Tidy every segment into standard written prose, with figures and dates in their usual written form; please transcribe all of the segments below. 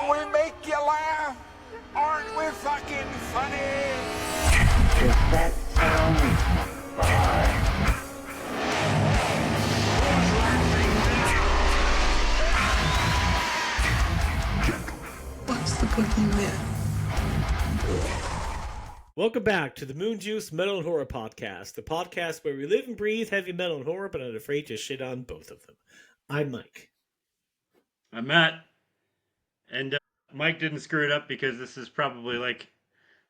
we make you laugh? Aren't we fucking funny? Does that sound fine? What's the boogeyman? Welcome back to the Moonjuice Metal and Horror Podcast, the podcast where we live and breathe heavy metal and horror, but are not afraid to shit on both of them. I'm Mike. I'm Matt. And Mike didn't screw it up because this is probably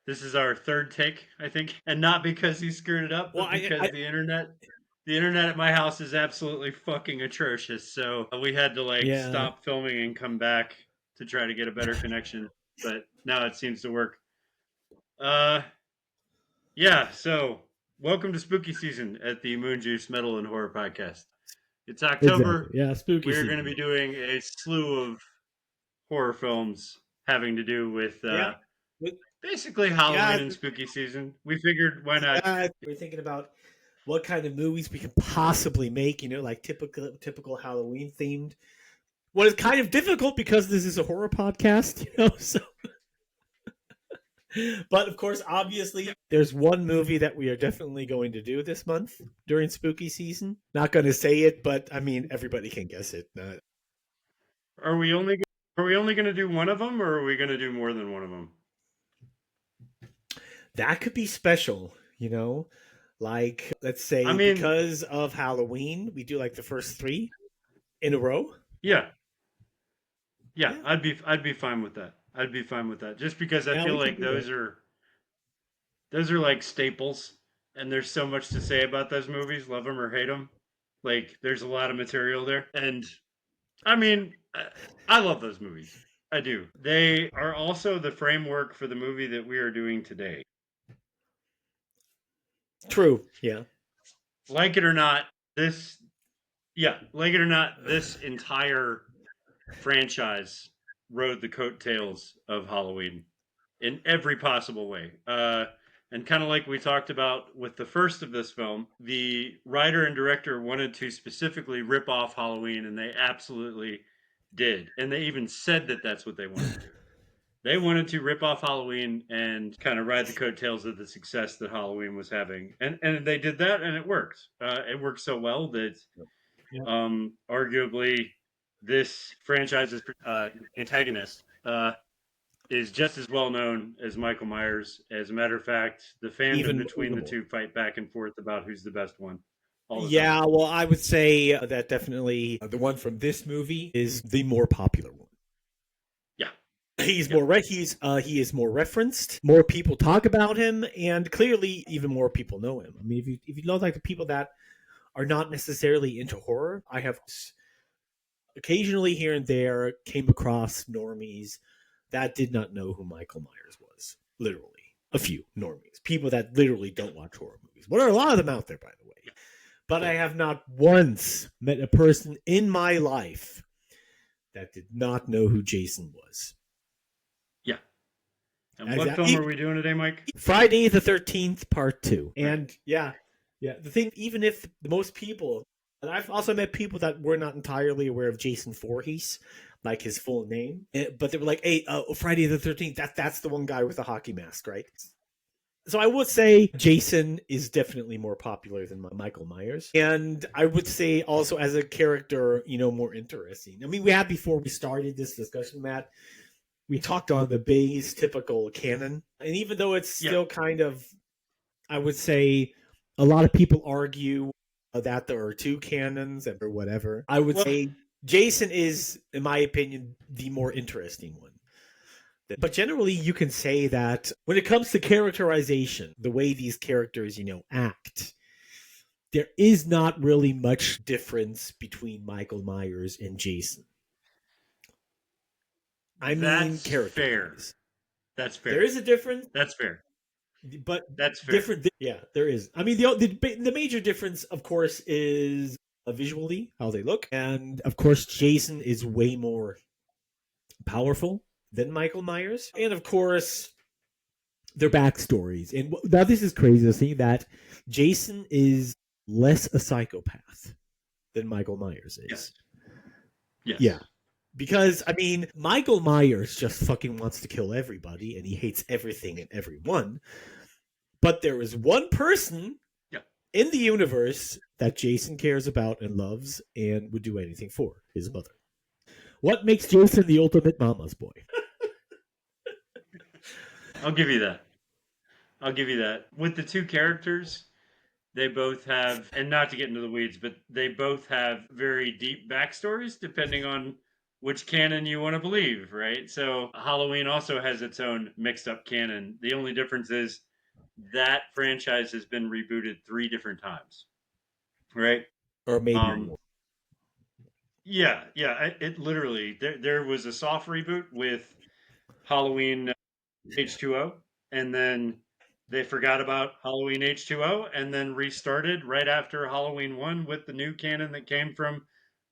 this is our third take, I think. And not because he screwed it up, but because the internet at my house is absolutely fucking atrocious. So we had to stop filming and come back to try to get a better connection. But now it seems to work. So welcome to spooky season at the Moonjuice Metal and Horror Podcast. It's October. Exactly. Yeah, spooky We're going to be doing a slew of horror films having to do with basically Halloween and spooky season. We figured, why not? We're thinking about what kind of movies we can possibly make, like typical Halloween themed. Well, it's kind of difficult because this is a horror podcast, so... But, of course, obviously, there's one movie that we are definitely going to do this month during spooky season. Not going to say it, but, I mean, everybody can guess it. Are we only going to do one of them, or are we going to do more than one of them? That could be special, Like, let's say, because of Halloween, we do, the first 3 in a row? Yeah. I'd be fine with that. I'd be fine with that. Just because I feel like those are like staples, and there's so much to say about those movies, love them or hate them. There's a lot of material there. And, I mean, I love those movies. I do. They are also the framework for the movie that we are doing today. True, yeah. Like it or not, this entire franchise rode the coattails of Halloween in every possible way. And kind of like we talked about with the first of this film, the writer and director wanted to specifically rip off Halloween, and they absolutely did. And they even said that that's what they wanted to do. They wanted to rip off Halloween and kind of ride the coattails of the success that Halloween was having. And they did that, and it worked. It worked so well that arguably this franchise's antagonist is just as well known as Michael Myers. As a matter of fact, the fandom between the two fight back and forth about who's the best one. Yeah, well, I would say that definitely the one from this movie is the more popular one. Yeah, he is more referenced. More people talk about him, and clearly, even more people know him. I mean, if you know the people that are not necessarily into horror, I have occasionally here and there came across normies that did not know who Michael Myers was. Literally. A few normies. People that literally don't watch horror movies. Well, there are a lot of them out there, by the way. But I have not once met a person in my life that did not know who Jason was. Yeah. And what film are we doing today, Mike? Friday the 13th, Part 2. And the thing, even if most people... And I've also met people that were not entirely aware of Jason Voorhees, like his full name. But they were like, hey, Friday the 13th, that's the one guy with the hockey mask, right? So I would say Jason is definitely more popular than Michael Myers. And I would say also as a character, more interesting. I mean, we had before we started this discussion, Matt, we talked on the Bay's typical canon. And even though it's still kind of, I would say, a lot of people argue that there are 2 canons or whatever. I would say Jason is, in my opinion, the more interesting one. But generally, you can say that when it comes to characterization, the way these characters, act, there is not really much difference between Michael Myers and Jason. That's fair. That's fair. There is a difference. That's fair. But that's fair. Different. Yeah, there is. I mean, the major difference, of course, is visually how they look, and of course, Jason is way more powerful than Michael Myers, and of course, their backstories. And now this is crazy to see that Jason is less a psychopath than Michael Myers is. Yes. Yeah. Because, I mean, Michael Myers just fucking wants to kill everybody and he hates everything and everyone. But there is one person in the universe that Jason cares about and loves and would do anything for, his mother. What makes Jason the ultimate mama's boy? I'll give you that. With the two characters, they both have, and not to get into the weeds, but they both have very deep backstories depending on which canon you want to believe, right? So Halloween also has its own mixed up canon. The only difference is that franchise has been rebooted 3 different times, right? Or maybe more. Yeah. It literally, there was a soft reboot with Halloween H2O, and then they forgot about Halloween H2O and then restarted right after Halloween 1 with the new canon that came from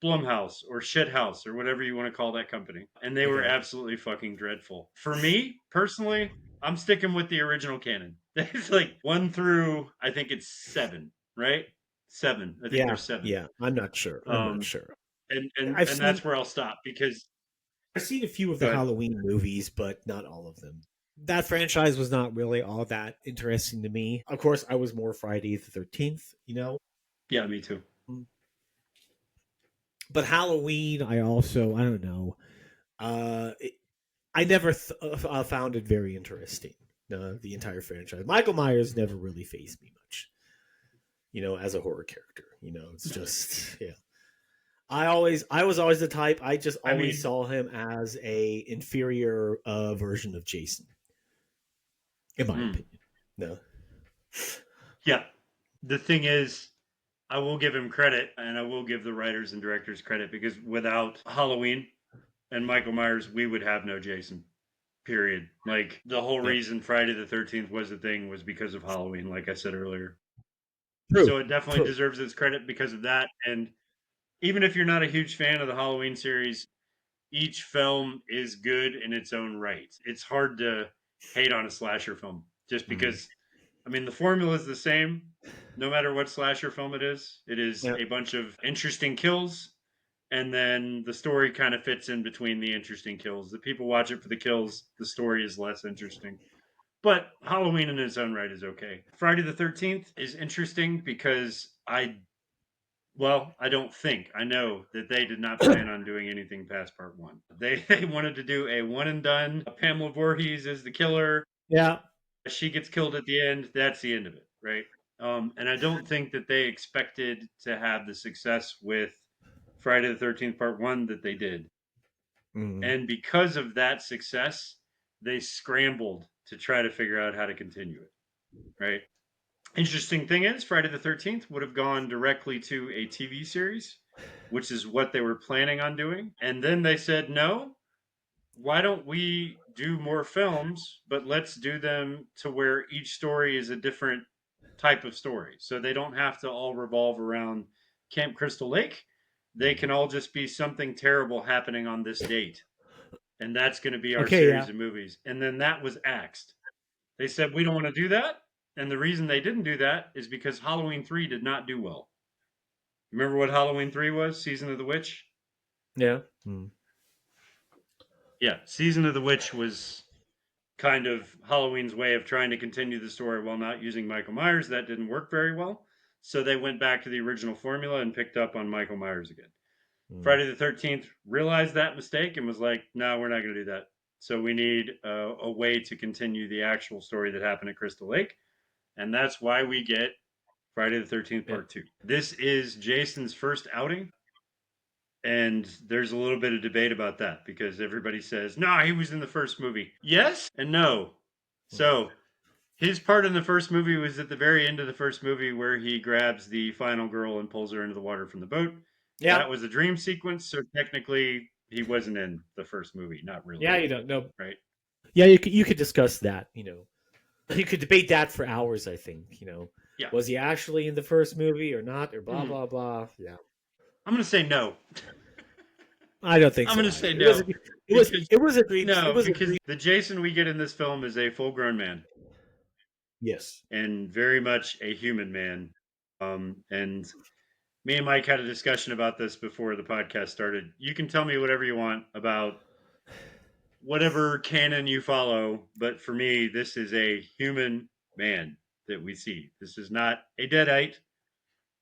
Blumhouse or Shithouse or whatever you want to call that company. And they were absolutely fucking dreadful. For me, personally, I'm sticking with the original canon. It's like 1 through, I think it's 7, right? 7. I think there's 7. Yeah, I'm not sure. And that's where I'll stop because I've seen a few of the Halloween movies, but not all of them. That franchise was not really all that interesting to me. Of course, I was more Friday the 13th, you know? Yeah, me too. But Halloween, I don't know. I never found it very interesting, the entire franchise. Michael Myers never really fazed me much, as a horror character. It's just, yeah. I was always the type, I just always saw him as a inferior version of Jason. In my opinion. No. Yeah. The thing is, I will give him credit, and I will give the writers and directors credit, because without Halloween and Michael Myers, we would have no Jason. Period. Like, the whole reason Friday the 13th was a thing was because of Halloween, like I said earlier. True. So it definitely deserves its credit because of that. And even if you're not a huge fan of the Halloween series, each film is good in its own right. It's hard to hate on a slasher film just because, the formula is the same no matter what slasher film it is. It is a bunch of interesting kills, and then the story kind of fits in between the interesting kills. The people watch it for the kills, the story is less interesting. But Halloween in its own right is okay. Friday the 13th is interesting because I don't think. I know that they did not plan on doing anything past part 1. They wanted to do a one and done. Pamela Voorhees is the killer. Yeah. She gets killed at the end. That's the end of it, right? And I don't think that they expected to have the success with Friday the 13th part 1 that they did. And because of that success, they scrambled to try to figure out how to continue it, right? Interesting thing is, Friday the 13th would have gone directly to a TV series, which is what they were planning on doing. And then they said, no, why don't we do more films, but let's do them to where each story is a different type of story. So they don't have to all revolve around Camp Crystal Lake. They can all just be something terrible happening on this date. And that's going to be our series of movies. And then that was axed. They said, we don't want to do that. And the reason they didn't do that is because Halloween 3 did not do well. Remember what Halloween 3 was? Season of the Witch? Yeah. Yeah, Season of the Witch was kind of Halloween's way of trying to continue the story while not using Michael Myers. That didn't work very well. So they went back to the original formula and picked up on Michael Myers again. Friday the 13th realized that mistake and was like, no, we're not going to do that. So we need a way to continue the actual story that happened at Crystal Lake. And that's why we get Friday the 13th Part 2. This is Jason's first outing. And there's a little bit of debate about that because everybody says, no, he was in the first movie. Yes and no. So his part in the first movie was at the very end of the first movie where he grabs the final girl and pulls her into the water from the boat. Yeah. That was a dream sequence. So technically he wasn't in the first movie. Not really. Yeah, you don't know. Right. Yeah, you could discuss that, You could debate that for hours, I think, Yeah. Was he actually in the first movie or not, or blah, blah, blah. Yeah. I'm going to say no. I don't think so. I'm going to say no. It was a dream. No, because the Jason we get in this film is a full-grown man. Yes. And very much a human man. And Me and Mike had a discussion about this before the podcast started. You can tell me whatever you want about whatever canon you follow, but for me, this is a human man that we see. This is not a deadite.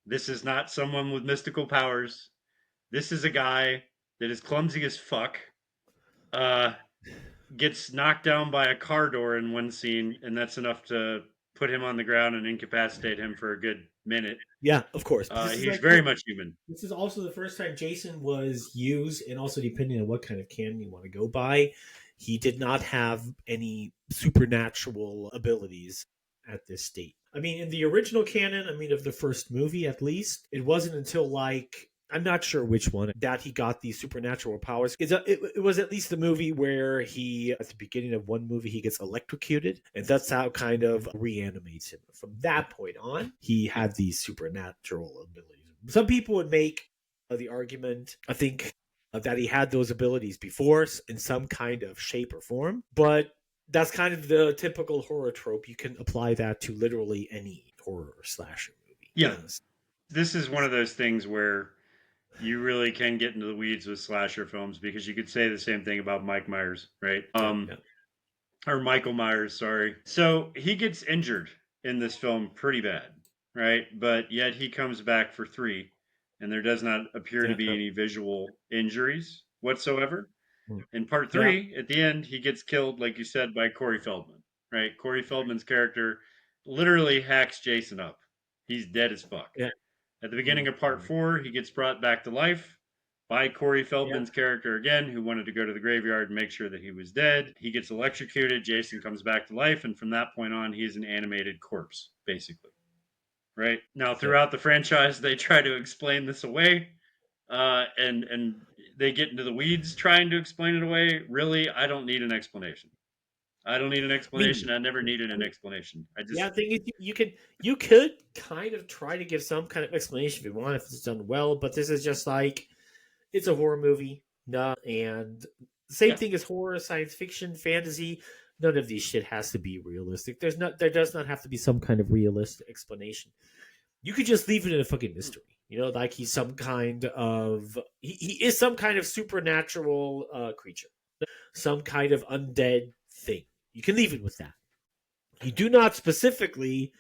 This is not someone with mystical powers. This is a guy that is clumsy as fuck. Uh, Gets knocked down by a car door in one scene, and that's enough to put him on the ground and incapacitate him for a good minute. Yeah, of course. This is He's like very much human. this is also the first time Jason was used, and also depending on what kind of canon you want to go by, he did not have any supernatural abilities at this state. I mean, in the original canon, I mean, of the first movie at least, it wasn't until like I'm not sure which one that he got these supernatural powers. It was at least the movie where he, at the beginning of one movie, he gets electrocuted, and that's how it kind of reanimates him. From that point on, he had these supernatural abilities. Some people would make the argument, I think, that he had those abilities before in some kind of shape or form, but that's kind of the typical horror trope. You can apply that to literally any horror or slasher movie. Yeah. This is one of those things where you really can get into the weeds with slasher films because you could say the same thing about Mike Myers, right? Yeah. Or Michael Myers, sorry. So he gets injured in this film pretty bad, right? But yet he comes back for 3, and there does not appear to be any visual injuries whatsoever. In part 3, at the end, he gets killed, like you said, by Corey Feldman, right? Corey Feldman's character literally hacks Jason up. He's dead as fuck. Yeah. At the beginning of part 4, he gets brought back to life by Corey Feldman's character again, who wanted to go to the graveyard and make sure that he was dead. He gets electrocuted. Jason comes back to life, and from that point on, he's an animated corpse, basically. Right now, throughout the franchise, they try to explain this away, and they get into the weeds trying to explain it away. Really, I don't need an explanation. I don't need an explanation. I never needed an explanation. I just the thing is, you could kind of try to give some kind of explanation if you want, if it's done well, but this is just like it's a horror movie, and the same thing as horror, science fiction, fantasy. None of these shit has to be realistic. There does not have to be some kind of realistic explanation. You could just leave it in a fucking mystery. You know, like he's some kind of he is some kind of supernatural creature, some kind of undead thing. You can leave it with that. You do not specifically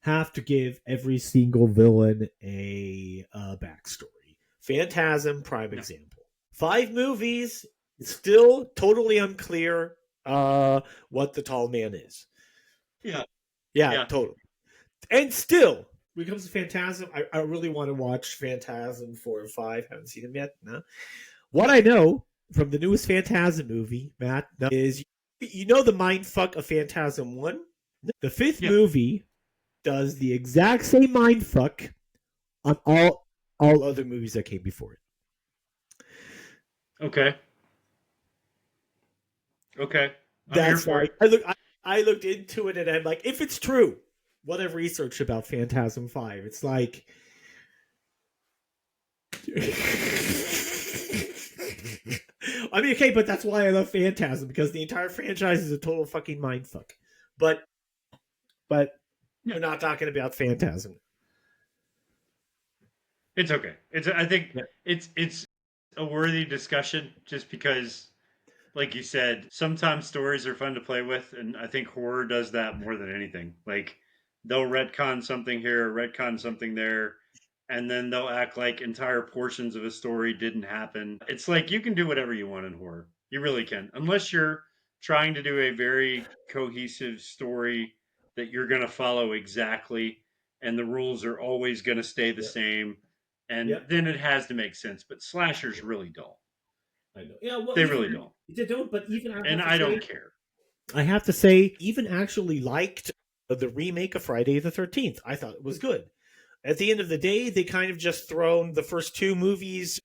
have to give every single villain a backstory. Phantasm, prime example. 5 movies, still totally unclear what the tall man is. Yeah, totally. And still, when it comes to Phantasm, I really want to watch Phantasm 4 and 5. Haven't seen them yet. No. What I know from the newest Phantasm movie, Matt, is you know the mindfuck of Phantasm 1? The 5th movie does the exact same mindfuck on all other movies that came before it. Okay. That's why I looked into it, and I'm like, if it's true, what I've researched about Phantasm 5, it's like I mean, okay, but that's why I love Phantasm, because the entire franchise is a total fucking mindfuck. But we're not talking about Phantasm. It's okay. I think it's a worthy discussion just because, like you said, sometimes stories are fun to play with, and I think horror does that more than anything. Like they'll retcon something here, retcon something there, and then they'll act like entire portions of a story didn't happen. It's like you can do whatever you want in horror. You really can. Unless you're trying to do a very cohesive story that you're going to follow exactly and the rules are always going to stay the same, and then it has to make sense. But slashers really don't. I know. Yeah, well, they really don't. They don't, but even I don't care. I have to say, even actually liked the remake of Friday the 13th. I thought it was good. At the end of the day, they kind of just thrown the first 2 movies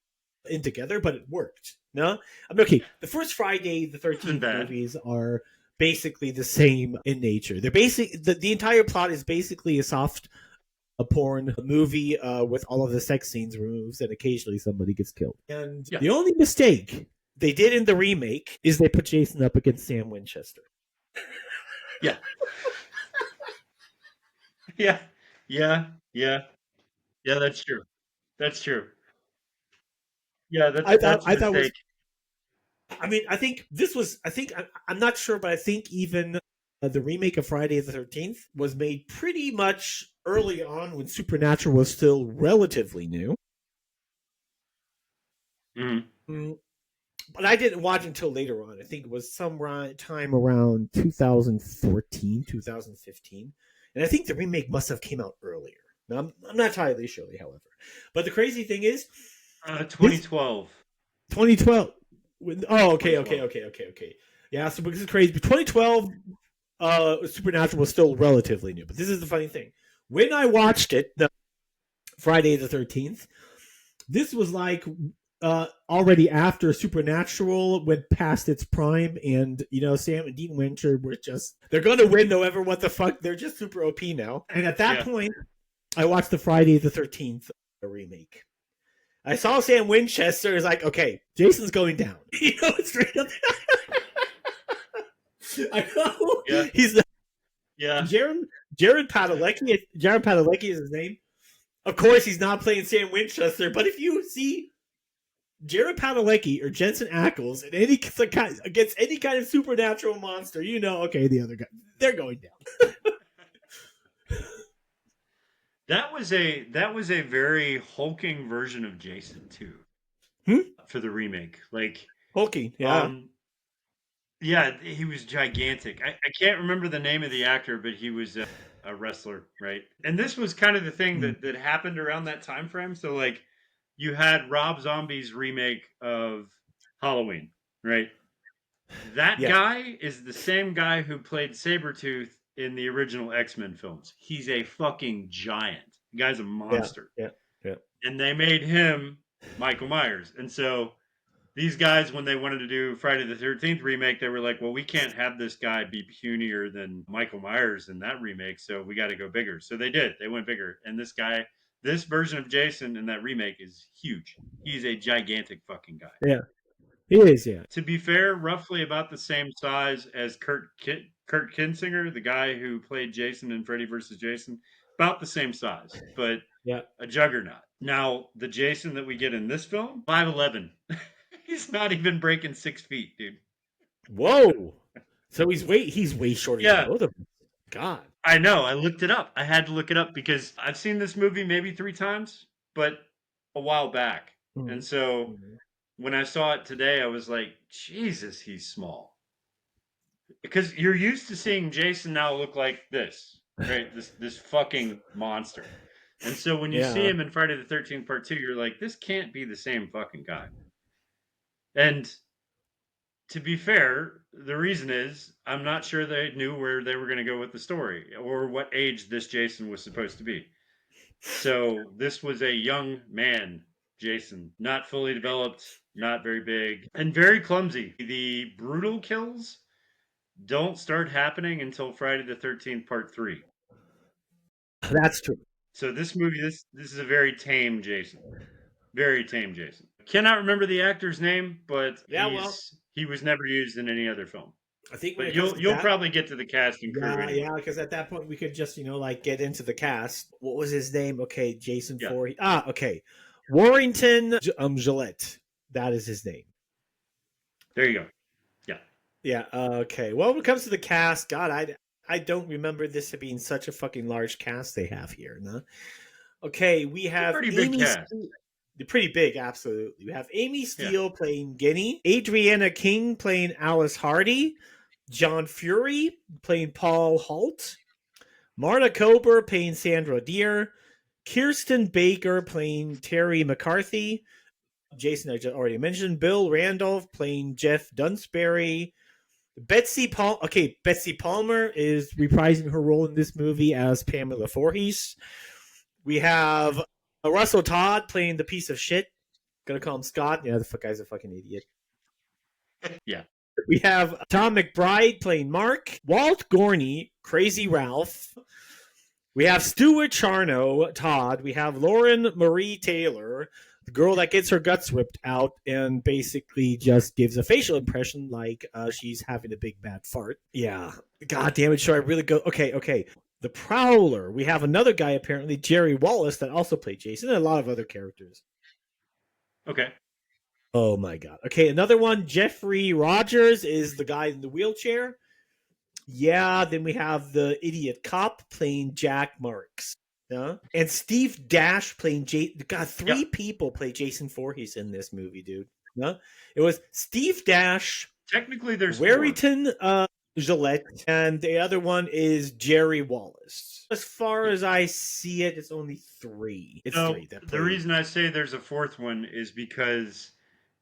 in together, but it worked. No? I mean, okay, the first Friday the 13th movies are basically the same in nature. They're the entire plot is basically a porn movie with all of the sex scenes removed, and occasionally somebody gets killed. And the only mistake they did in the remake is they put Jason up against Sam Winchester. Yeah. Yeah, that's true. That's true. Yeah, I that's a thought was. mistake. I mean, I think this was. I'm not sure, but I think even the remake of Friday the 13th was made pretty much early on when Supernatural was still relatively new. Mhm. But I didn't watch until later on. I think it was some time around 2014, 2015. And I think the remake must have came out earlier. Now, I'm not entirely sure, however. But the crazy thing is, 2012. 2012. Oh, okay. 2012. Yeah, so this is crazy. But 2012, Supernatural was still relatively new. But this is the funny thing. When I watched it, the Friday the 13th, this was like already after Supernatural went past its prime, and Sam and Dean Winter were they're gonna win no matter what the fuck. They're just super OP now. And at that point, I watched the Friday the 13th remake. I saw Sam Winchester. Is like, okay, Jason's going down. It's straight up. I know. Yeah. He's the Jared Padalecki. Jared Padalecki is his name. Of course, he's not playing Sam Winchester, but if you see Jared Padalecki or Jensen Ackles against any kind of supernatural monster, okay, the other guy, they're going down. That was a very hulking version of Jason too. For the remake, like hulking, yeah. Yeah, he was gigantic. I can't remember the name of the actor, but he was a wrestler, right? And this was kind of the thing that happened around that time frame. So like, you had Rob Zombie's remake of Halloween, right? That guy is the same guy who played Sabretooth in the original X-Men films. He's a fucking giant. The guy's a monster. Yeah. And they made him Michael Myers. And so these guys, when they wanted to do Friday the 13th remake, they were like, well, we can't have this guy be punier than Michael Myers in that remake, so we got to go bigger. So they did. They went bigger. And this version of Jason in that remake is huge. He's a gigantic fucking guy. Yeah, he is, yeah. To be fair, roughly about the same size as Kurt Kinsinger, the guy who played Jason in Freddy vs. Jason. About the same size, but a juggernaut. Now, the Jason that we get in this film, 5'11". He's not even breaking 6 feet, dude. Whoa! So he's way shorter than both of them. God, I know. I looked it up. I had to look it up because I've seen this movie maybe 3 times, but a while back. And so when I saw it today, I was like, Jesus, he's small. Because you're used to seeing Jason now look like this, right? This fucking monster. And so when you see him in Friday the 13th Part 2, you're like, this can't be the same fucking guy. And to be fair, the reason is I'm not sure they knew where they were going to go with the story or what age this Jason was supposed to be. So this was a young man, Jason, not fully developed, not very big, and very clumsy. The brutal kills don't start happening until Friday the 13th Part 3. That's true. So this movie, this is a very tame Jason. Very tame Jason. Cannot remember the actor's name, but he was never used in any other film. I think but you'll probably get to the cast and crew. Yeah, because at that point we could just get into the cast. What was his name? Okay, Jason Voorhees. Okay, Warrington Gillette. That is his name. There you go. Yeah. Okay. Well, when it comes to the cast, God, I don't remember this being such a fucking large cast they have here. No. Okay, we have pretty big cast. Pretty big, absolutely. We have Amy Steele playing Guinea, Adriana King playing Alice Hardy, John Fury playing Paul Holt, Marta Kober playing Sandra Deer, Kirsten Baker playing Terry McCarthy, Jason I just already mentioned, Bill Randolph playing Jeff Dunsbury, Betsy Palmer is reprising her role in this movie as Pamela Voorhees. We have Russell Todd playing the piece of shit. Gonna call him Scott. Yeah, the guy's a fucking idiot. Yeah. We have Tom McBride playing Mark. Walt Gorney, Crazy Ralph. We have Stuart Charno, Todd. We have Lauren Marie Taylor, the girl that gets her guts ripped out and basically just gives a facial impression like she's having a big bad fart. Yeah. God damn it, should I really go? Okay. The Prowler. We have another guy, apparently, Jerry Wallace, that also played Jason, and a lot of other characters. Okay. Oh my god. Okay, another one, Jeffrey Rogers is the guy in the wheelchair. Yeah, then we have the idiot cop playing Jack Marks. Yeah. And Steve Dash playing Jason. God, three people play Jason Voorhees in this movie, dude. Yeah. It was Steve Dash, Technically, there's Warrington Gillette, and the other one is Jerry Wallace. As far as I see it, it's only three. It's three. The reason I say there's a fourth one is because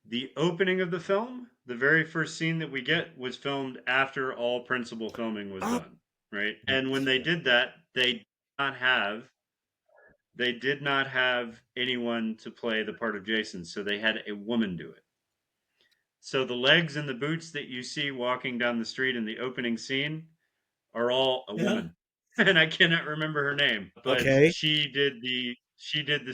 the opening of the film, the very first scene that we get, was filmed after all principal filming was done, right? And when they did that, they did not have anyone to play the part of Jason, so they had a woman do it. So the legs and the boots that you see walking down the street in the opening scene are all a woman, and I cannot remember her name, but she did the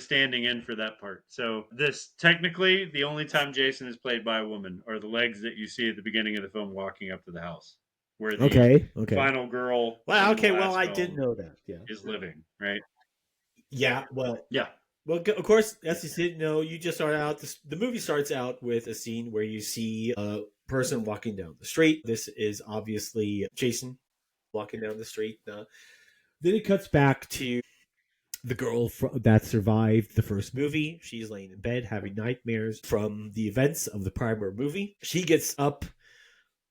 standing in for that part. So this technically the only time Jason is played by a woman are the legs that you see at the beginning of the film walking up to the house where the final girl. Wow. Okay. Well, I didn't know that. Yeah, is living, right? Yeah. Well. Yeah. Well, of course, as you didn't know, you just start out. The movie starts out with a scene where you see a person walking down the street. This is obviously Jason walking down the street. Then it cuts back to the girl that survived the first movie. She's laying in bed having nightmares from the events of the prior movie. She gets up,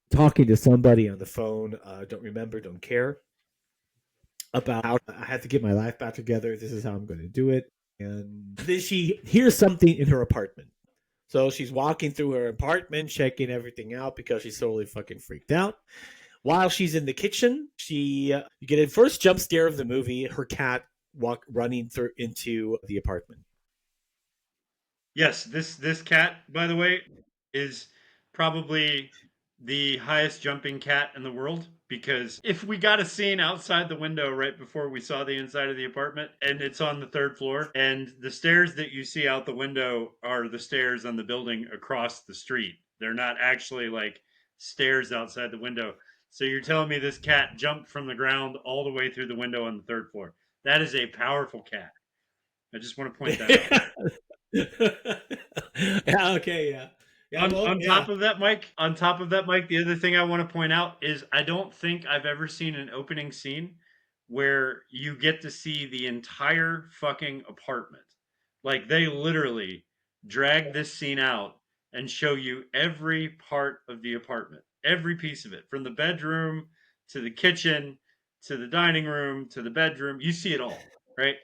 talking to somebody on the phone. Don't remember, don't care. About how I had to get my life back together. This is how I'm going to do it. And then she hears something in her apartment. So she's walking through her apartment, checking everything out because she's totally fucking freaked out. While she's in the kitchen, you get a first jump scare of the movie, her cat running through into the apartment. Yes, this cat, by the way, is probably the highest jumping cat in the world, because if we got a scene outside the window right before we saw the inside of the apartment, and it's on the third floor, and the stairs that you see out the window are the stairs on the building across the street. They're not actually like stairs outside the window. So you're telling me this cat jumped from the ground all the way through the window on the third floor? That is a powerful cat. I just want to point that out. Yeah, okay, yeah. On top of that, Mike, the other thing I want to point out is I don't think I've ever seen an opening scene where you get to see the entire fucking apartment. Like, they literally drag this scene out and show you every part of the apartment, every piece of it, from the bedroom to the kitchen to the dining room to the bedroom. You see it all, right?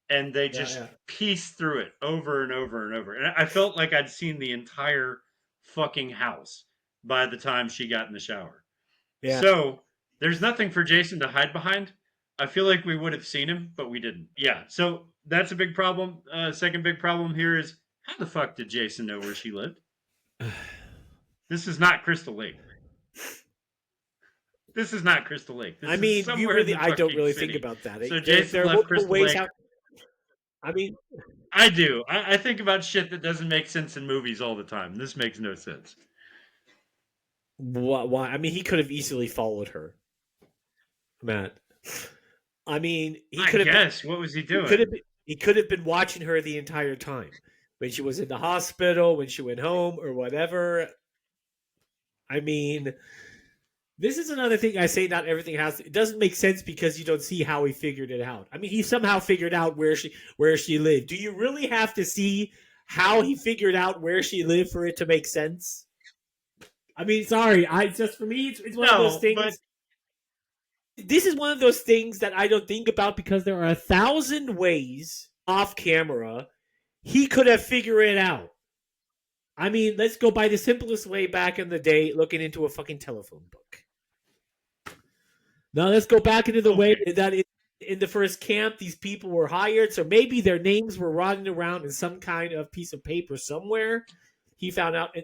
And they just piece through it over and over and over. And I felt like I'd seen the entire fucking house by the time she got in the shower. Yeah. So there's nothing for Jason to hide behind. I feel like we would have seen him, but we didn't. Yeah. So that's a big problem. Second big problem here is, how the fuck did Jason know where she lived? This is not Crystal Lake. This is not Crystal Lake. This I mean, I don't really think about that. So Jason left Crystal Lake. I mean, I do. I think about shit that doesn't make sense in movies all the time. This makes no sense. Why? I mean, he could have easily followed her, Matt. I mean, he could have. Yes. What was he doing? He could have been watching her the entire time when she was in the hospital, when she went home, or whatever. I mean, this is another thing I say. Not everything it doesn't make sense because you don't see how he figured it out. I mean, he somehow figured out where she lived. Do you really have to see how he figured out where she lived for it to make sense? I mean, sorry. For me, it's one of those things. But this is one of those things that I don't think about because there are 1,000 ways off camera he could have figured it out. I mean, let's go by the simplest way back in the day, looking into a fucking telephone book. Now let's go back into the way that in the first camp, these people were hired, so maybe their names were running around in some kind of piece of paper somewhere. He found out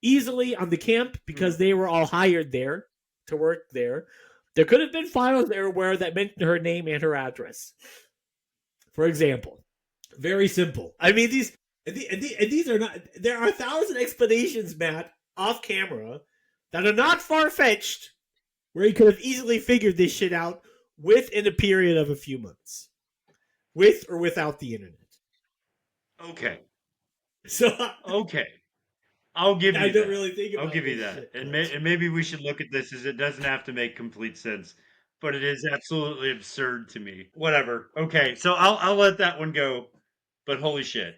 easily on the camp because they were all hired there to work there. There could have been files there that mentioned her name and her address. For example, very simple. I mean, these are not. There are 1,000 explanations, Matt, off camera that are not far-fetched, where he could have easily figured this shit out within a period of a few months, with or without the internet. Okay. So Okay. I'll give I you don't that. really think I'll about give you this that. shit. And maybe we should look at this as it doesn't have to make complete sense, but it is absolutely absurd to me. Whatever. Okay, so I'll let that one go. But holy shit.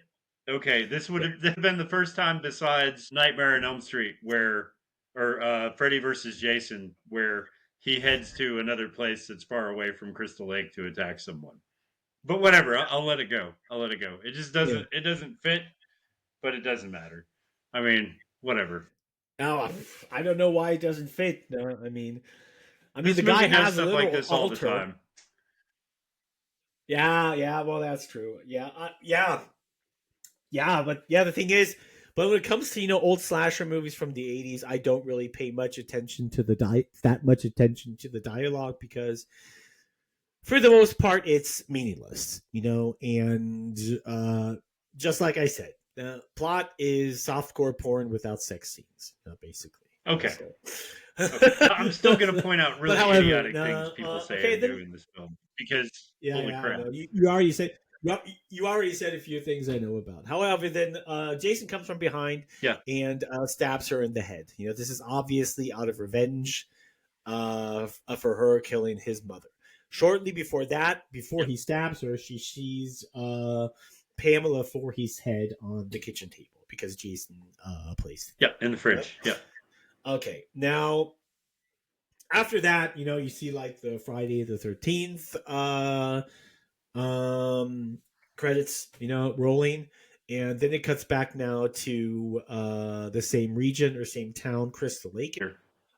Okay, this would have been the first time besides Nightmare on Elm Street or Freddy versus Jason, where he heads to another place that's far away from Crystal Lake to attack someone. But whatever, I'll let it go. I'll let it go. It just Yeah. doesn't fit, but it doesn't matter. I mean, whatever. Now I don't know why it doesn't fit. No, I mean This the guy movie has has a stuff like little this all the altar. time. Yeah. Well, that's true. Yeah. But the thing is, but when it comes to old slasher movies from the '80s, I don't really pay much attention to that much attention to the dialogue because, for the most part, it's meaningless. And just like I said, the plot is softcore porn without sex scenes, basically. Okay. So. Okay. I'm still going to point out really however, idiotic things people say and do in this film because holy crap. No, you already said. You already said a few things I know about. However, then Jason comes from behind and stabs her in the head. This is obviously out of revenge for her killing his mother. Shortly before that, before he stabs her, she sees Pamela Voorhees' head on the kitchen table because Jason placed it. Yeah, in the fridge. Yeah. Okay, now after that, you see like the Friday the 13th credits, rolling, and then it cuts back now to the same region or same town, Crystal Lake. Here.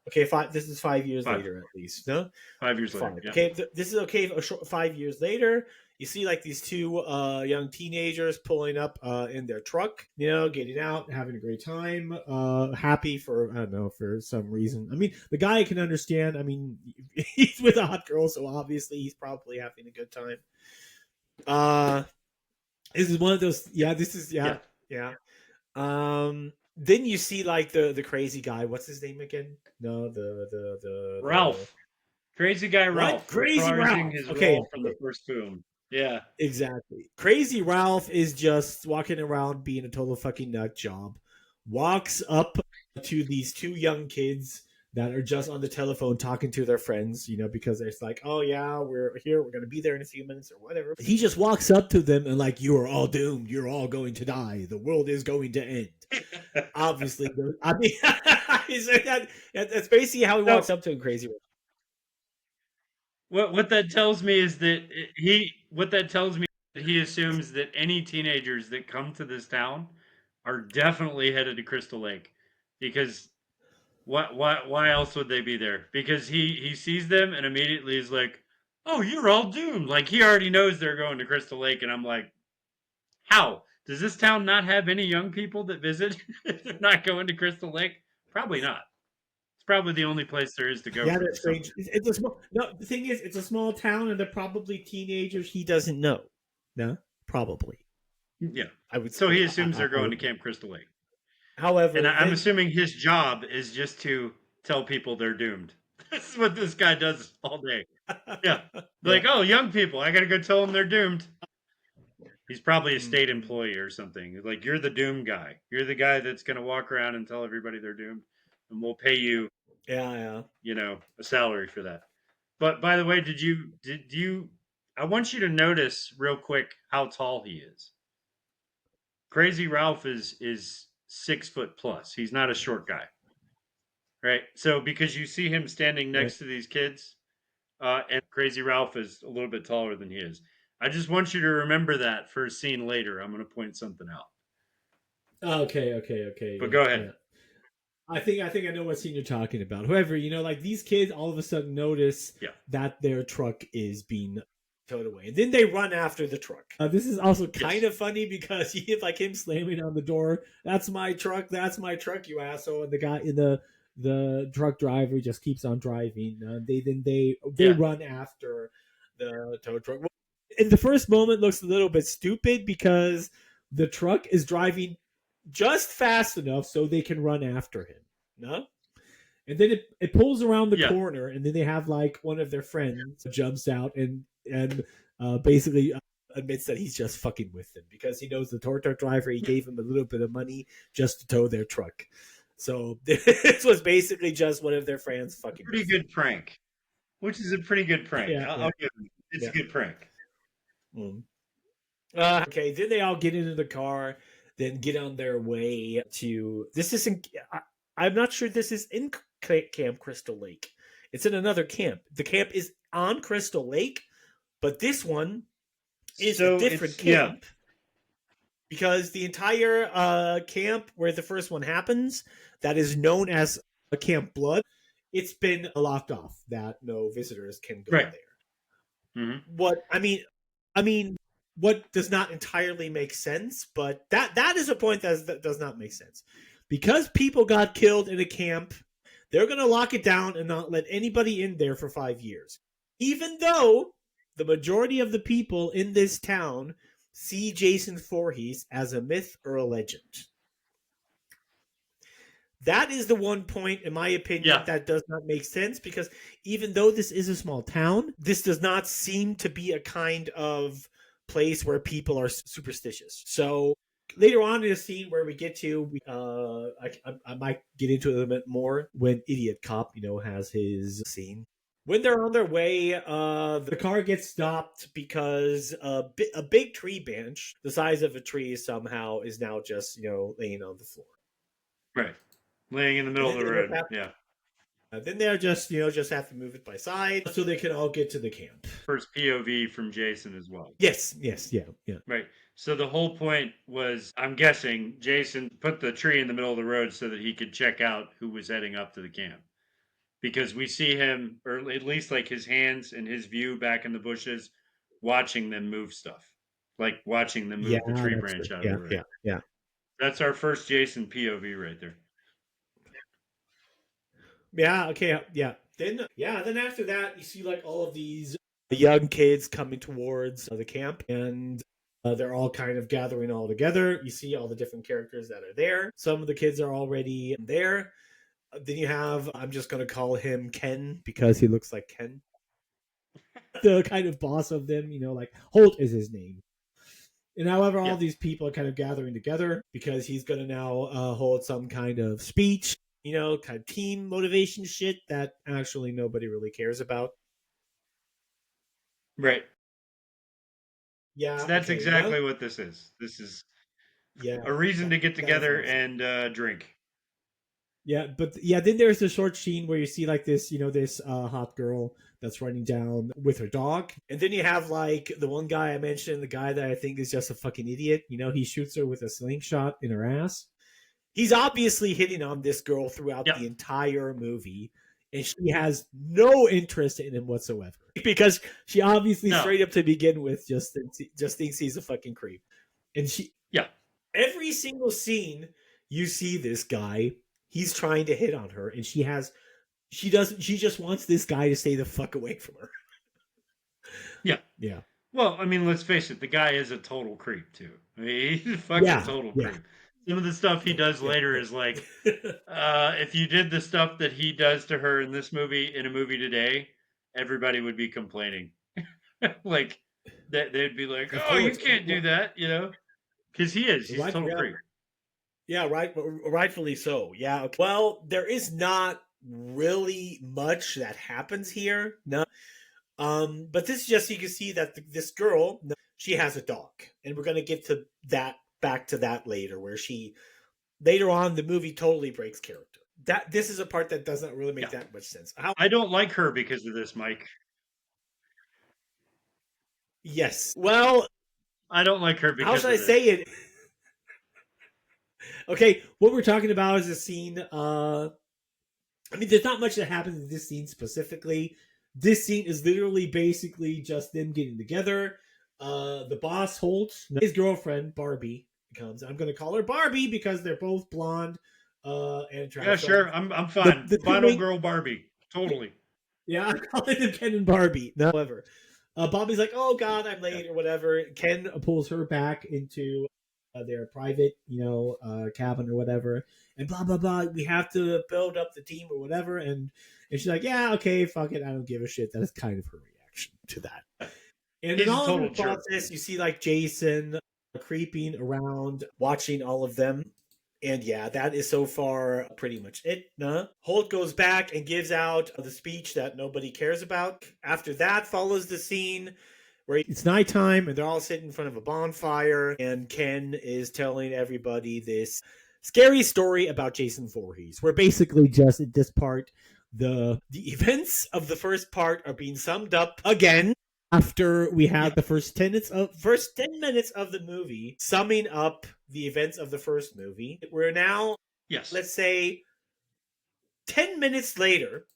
Okay, this is 5 years later at least. No, 5 years later. Yeah. Okay, this is okay. 5 years later, you see like these two young teenagers pulling up in their truck, getting out, having a great time, happy for I don't know for some reason. I mean, the guy I can understand. I mean, he's with a hot girl, so obviously he's probably having a good time. This is one of those. Yeah, this is yeah. Then you see like the crazy guy. What's his name again? No, the Ralph. Crazy guy Ralph. Crazy Ralph. His role from the first film. Yeah. Exactly. Crazy Ralph is just walking around being a total fucking nut job. Walks up to these two young kids that are just on the telephone talking to their friends, because it's like, oh yeah, we're here, we're gonna be there in a few minutes or whatever. He just walks up to them and like, you are all doomed, you're all going to die, the world is going to end. Obviously, I mean, that's basically how he walks up to him, Crazy Ralph. What that tells me is that he assumes that any teenagers that come to this town are definitely headed to Crystal Lake, because why else would they be there? Because he sees them and immediately is like, "Oh, you're all doomed!" Like he already knows they're going to Crystal Lake, and I'm like, "How does this town not have any young people that visit if they're not going to Crystal Lake? Probably not." Probably the only place there is to go. Yeah, that's strange. It's a small. No, the thing is, it's a small town, and they're probably teenagers he doesn't know. No, probably. Yeah, I would. So he assumes they're going to Camp Crystal Lake. However, and I'm assuming his job is just to tell people they're doomed. This is what this guy does all day. Yeah, like, oh, young people, I gotta go tell them they're doomed. He's probably a state employee or something. Like, you're the doom guy. You're the guy that's gonna walk around and tell everybody they're doomed, and we'll pay you. Yeah. A salary for that. But by the way, did you? I want you to notice real quick how tall he is. Crazy Ralph is 6 foot plus. He's not a short guy, right? So because you see him standing next to these kids, and Crazy Ralph is a little bit taller than he is. I just want you to remember that for a scene later. I'm going to point something out. Okay. But go ahead. Yeah. I think I know what scene you're talking about. However, like these kids all of a sudden notice that their truck is being towed away, and then they run after the truck. This is also kind of funny because you have like him slamming on the door. That's my truck, you asshole! And the guy in the truck driver just keeps on driving. They run after the tow truck. In the first moment, looks a little bit stupid because the truck is driving just fast enough so they can run after him. No? And then it pulls around the Yeah. corner, and then they have like one of their friends jumps out and basically admits that he's just fucking with them because he knows the tow truck driver. He gave him a little bit of money just to tow their truck. So this was basically just one of their friends fucking. Pretty good prank, which is a pretty good prank. I'll give it. It's a good prank. Okay, then they all get into the car, then get on their way to. This isn't. I'm not sure this is in Camp Crystal Lake. It's in another camp. The camp is on Crystal Lake, but this one is a different camp. Because the entire camp where the first one happens, that is known as a Camp Blood, it's been locked off. That no visitors can go there. Mm-hmm. What I mean, what does not entirely make sense, but that is a point that does not make sense. Because people got killed in a camp, they're going to lock it down and not let anybody in there for 5 years. Even though the majority of the people in this town see Jason Voorhees as a myth or a legend. That is the one point, in my opinion, that does not make sense, because even though this is a small town, this does not seem to be a kind of place where people are superstitious. So later on in the scene where we get to, I might get into it a little bit more when Idiot Cop, has his scene. When they're on their way, the car gets stopped because a big tree branch, the size of a tree, somehow is now just, laying on the floor. Right. Laying in the middle of the road. Then they're just have to move it by side so they can all get to the camp. First POV from Jason as well. Yes, yeah. Right. So the whole point was, I'm guessing, Jason put the tree in the middle of the road so that he could check out who was heading up to the camp. Because we see him, or at least like his hands and his view back in the bushes, watching them move stuff. Like watching them move the tree branch out of the road. Yeah. That's our first Jason POV right there. Yeah, okay, yeah. Then after that, you see like all of these young kids coming towards the camp, and they're all kind of gathering all together. You see all the different characters that are there. Some of the kids are already there. Then you have, I'm just going to call him Ken because he looks like Ken. The kind of boss of them, like Holt is his name. And however, all these people are kind of gathering together because he's going to now hold some kind of speech, kind of team motivation shit that actually nobody really cares about. Right. Yeah. So that's exactly what this is. This is a reason to get together and drink. Yeah, but then there's the short scene where you see like this, this hot girl that's running down with her dog. And then you have like the one guy I mentioned, the guy that I think is just a fucking idiot. He shoots her with a slingshot in her ass. He's obviously hitting on this girl throughout the entire movie. And she has no interest in him whatsoever. Because she obviously straight up to begin with just thinks he's a fucking creep. And every single scene you see this guy, he's trying to hit on her, and she just wants this guy to stay the fuck away from her. Yeah. Well, I mean, let's face it, the guy is a total creep too. I mean, he's a fucking total creep. Some of the stuff he does later is like, if you did the stuff that he does to her in this movie, in a movie today, everybody would be complaining. Like, they'd be like, you can't do that, because he's total creep. Yeah, right. Rightfully so. Yeah. Okay. Well, there is not really much that happens here. No. But this is just, you can see that this girl, she has a dog, and we're gonna get to that, back to that later, where later on the movie totally breaks character. This is a part that doesn't really make that much sense. I don't like her because of this, Mike. Yes. Well, I don't like her because. How should I say it? Okay, what we're talking about is a scene. There's not much that happens in this scene specifically. This scene is literally basically just them getting together. The boss Holt, his girlfriend Barbie comes. I'm going to call her Barbie because they're both blonde and attractive. Yeah, sure, I'm fine. The final girl Barbie, totally. Yeah, I'm calling them Ken and Barbie. However, Bobby's like, "Oh God, I'm late," or whatever. Ken pulls her back into their private, cabin or whatever, and blah blah blah. We have to build up the team or whatever, and she's like, yeah, okay, fuck it, I don't give a shit. That is kind of her reaction to that. And He's in a all of total the jerk. process, you see like Jason creeping around, watching all of them. And yeah, that is so far pretty much it. Holt goes back and gives out the speech that nobody cares about. After that follows the scene where it's nighttime and they're all sitting in front of a bonfire, and Ken is telling everybody this scary story about Jason Voorhees. Where basically just at this part, the events of the first part are being summed up again after we had the first 10 minutes of the movie summing up the events of the first movie. We're now, Yes. let's say, 10 minutes later.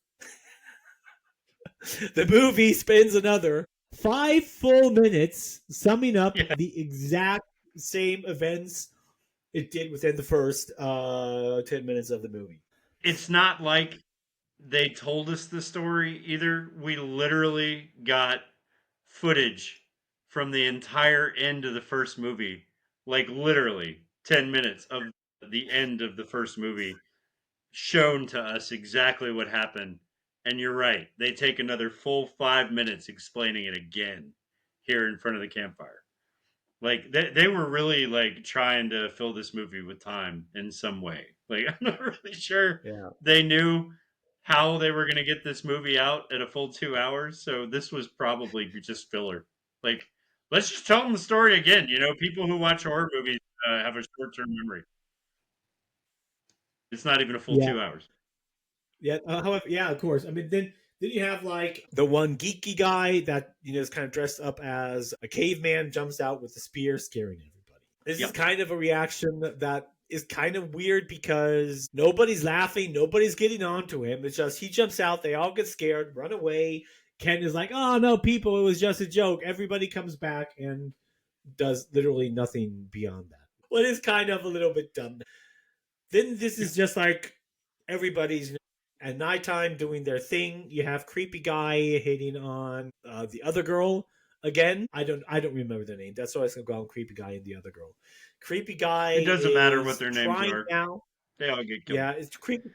The movie spends another 5 full minutes summing up the exact same events it did within the first 10 minutes of the movie. It's not like they told us the story either. We literally got footage from the entire end of the first movie, like literally 10 minutes of the end of the first movie shown to us exactly what happened. And you're right, they take another full 5 minutes explaining it again here in front of the campfire. Like they were really like trying to fill this movie with time in some way. Like I'm not really sure they knew how they were going to get this movie out at a full 2 hours. So this was probably just filler. Like let's just tell them the story again. You know, people who watch horror movies have a short term memory. It's not even a full 2 hours. Yeah. However, yeah, of course. I mean, then you have like the one geeky guy that is kind of dressed up as a caveman, jumps out with a spear, scaring everybody. This is kind of a reaction that is kind of weird because nobody's laughing, nobody's getting on to him. It's just he jumps out, they all get scared, run away. Ken is like, "Oh no, people, it was just a joke." Everybody comes back and does literally nothing beyond that. What is kind of a little bit dumb. Then this is just like everybody's at nighttime doing their thing. You have creepy guy hitting on the other girl again. I don't remember their name. That's why I was gonna go on creepy guy and the other girl. Creepy guy. It doesn't matter what is their names trying are. now. They all get killed. Yeah, it's creepy.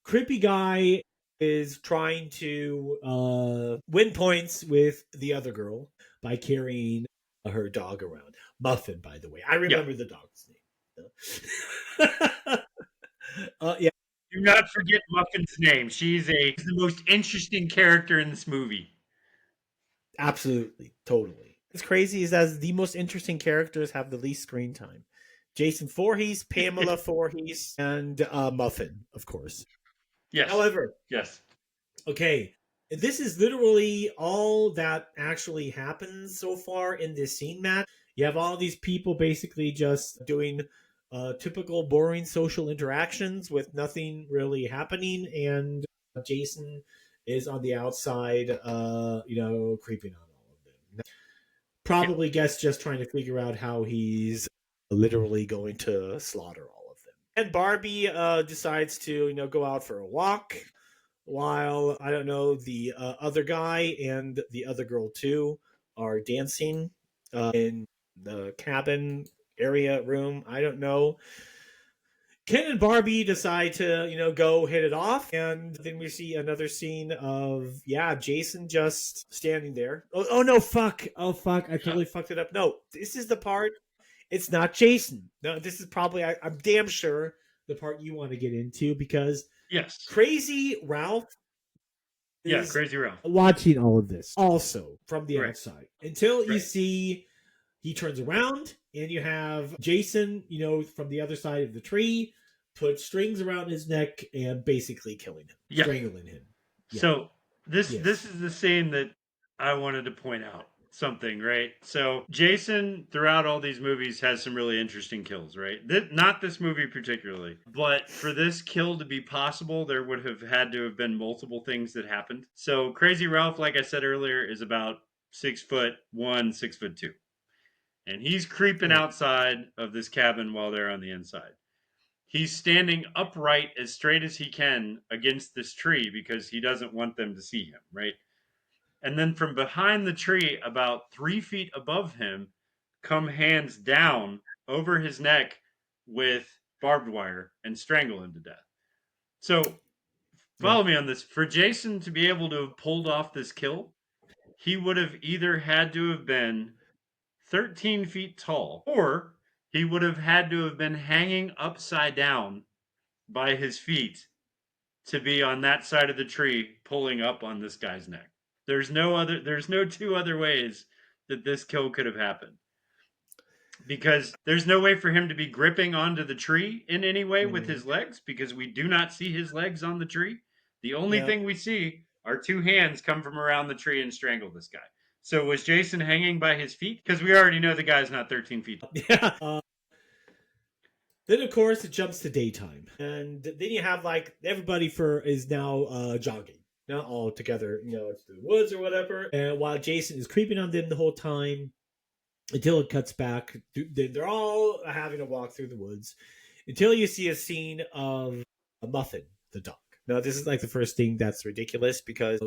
Creepy guy is trying to win points with the other girl by carrying her dog around. Muffin, by the way. I remember the dog's name. Yeah. Do not forget Muffin's name. She's the most interesting character in this movie. Absolutely, totally. What's crazy is that the most interesting characters have the least screen time. Jason Voorhees, Pamela Voorhees, and Muffin, of course. Yes. However, yes. Okay, this is literally all that actually happens so far in this scene, Matt. You have all these people basically just doing typical boring social interactions with nothing really happening, and Jason is on the outside, creeping on all of them. Probably guess just trying to figure out how he's literally going to slaughter all of them. And Barbie decides to, go out for a walk while, I don't know, the other guy and the other girl too are dancing in the cabin area room. I don't know. Ken and Barbie decide to, go hit it off. And then we see another scene of, Jason just standing there. Oh no, fuck. Oh, fuck. I totally fucked it up. No, this is the part. It's not Jason. No, this is probably, I'm damn sure, the part you want to get into because Crazy Ralph is Crazy Ralph watching all of this also from the outside until you see he turns around and you have Jason, from the other side of the tree, put strings around his neck and basically killing him, strangling him. So this is the scene that I wanted to point out something, right? So Jason throughout all these movies has some really interesting kills, right? Not this movie particularly, but for this kill to be possible, there would have had to have been multiple things that happened. So Crazy Ralph, like I said earlier, is about 6'1", 6'2". And he's creeping outside of this cabin while they're on the inside. He's standing upright as straight as he can against this tree because he doesn't want them to see him, right? And then from behind the tree, about 3 feet above him, come hands down over his neck with barbed wire and strangle him to death. So follow me on this. For Jason to be able to have pulled off this kill, he would have either had to have been 13 feet tall, or he would have had to have been hanging upside down by his feet to be on that side of the tree pulling up on this guy's neck. There's no two other ways that this kill could have happened. Because there's no way for him to be gripping onto the tree in any way with his legs, because we do not see his legs on the tree. The only thing we see are two hands come from around the tree and strangle this guy. So was Jason hanging by his feet? Because we already know the guy's not 13 feet. Yeah. Then of course it jumps to daytime, and then you have like everybody is now jogging, not all together, to the woods or whatever. And while Jason is creeping on them the whole time, until it cuts back, they're all having a walk through the woods until you see a scene of a Muffin, the dog. Now this is like the first thing that's ridiculous, because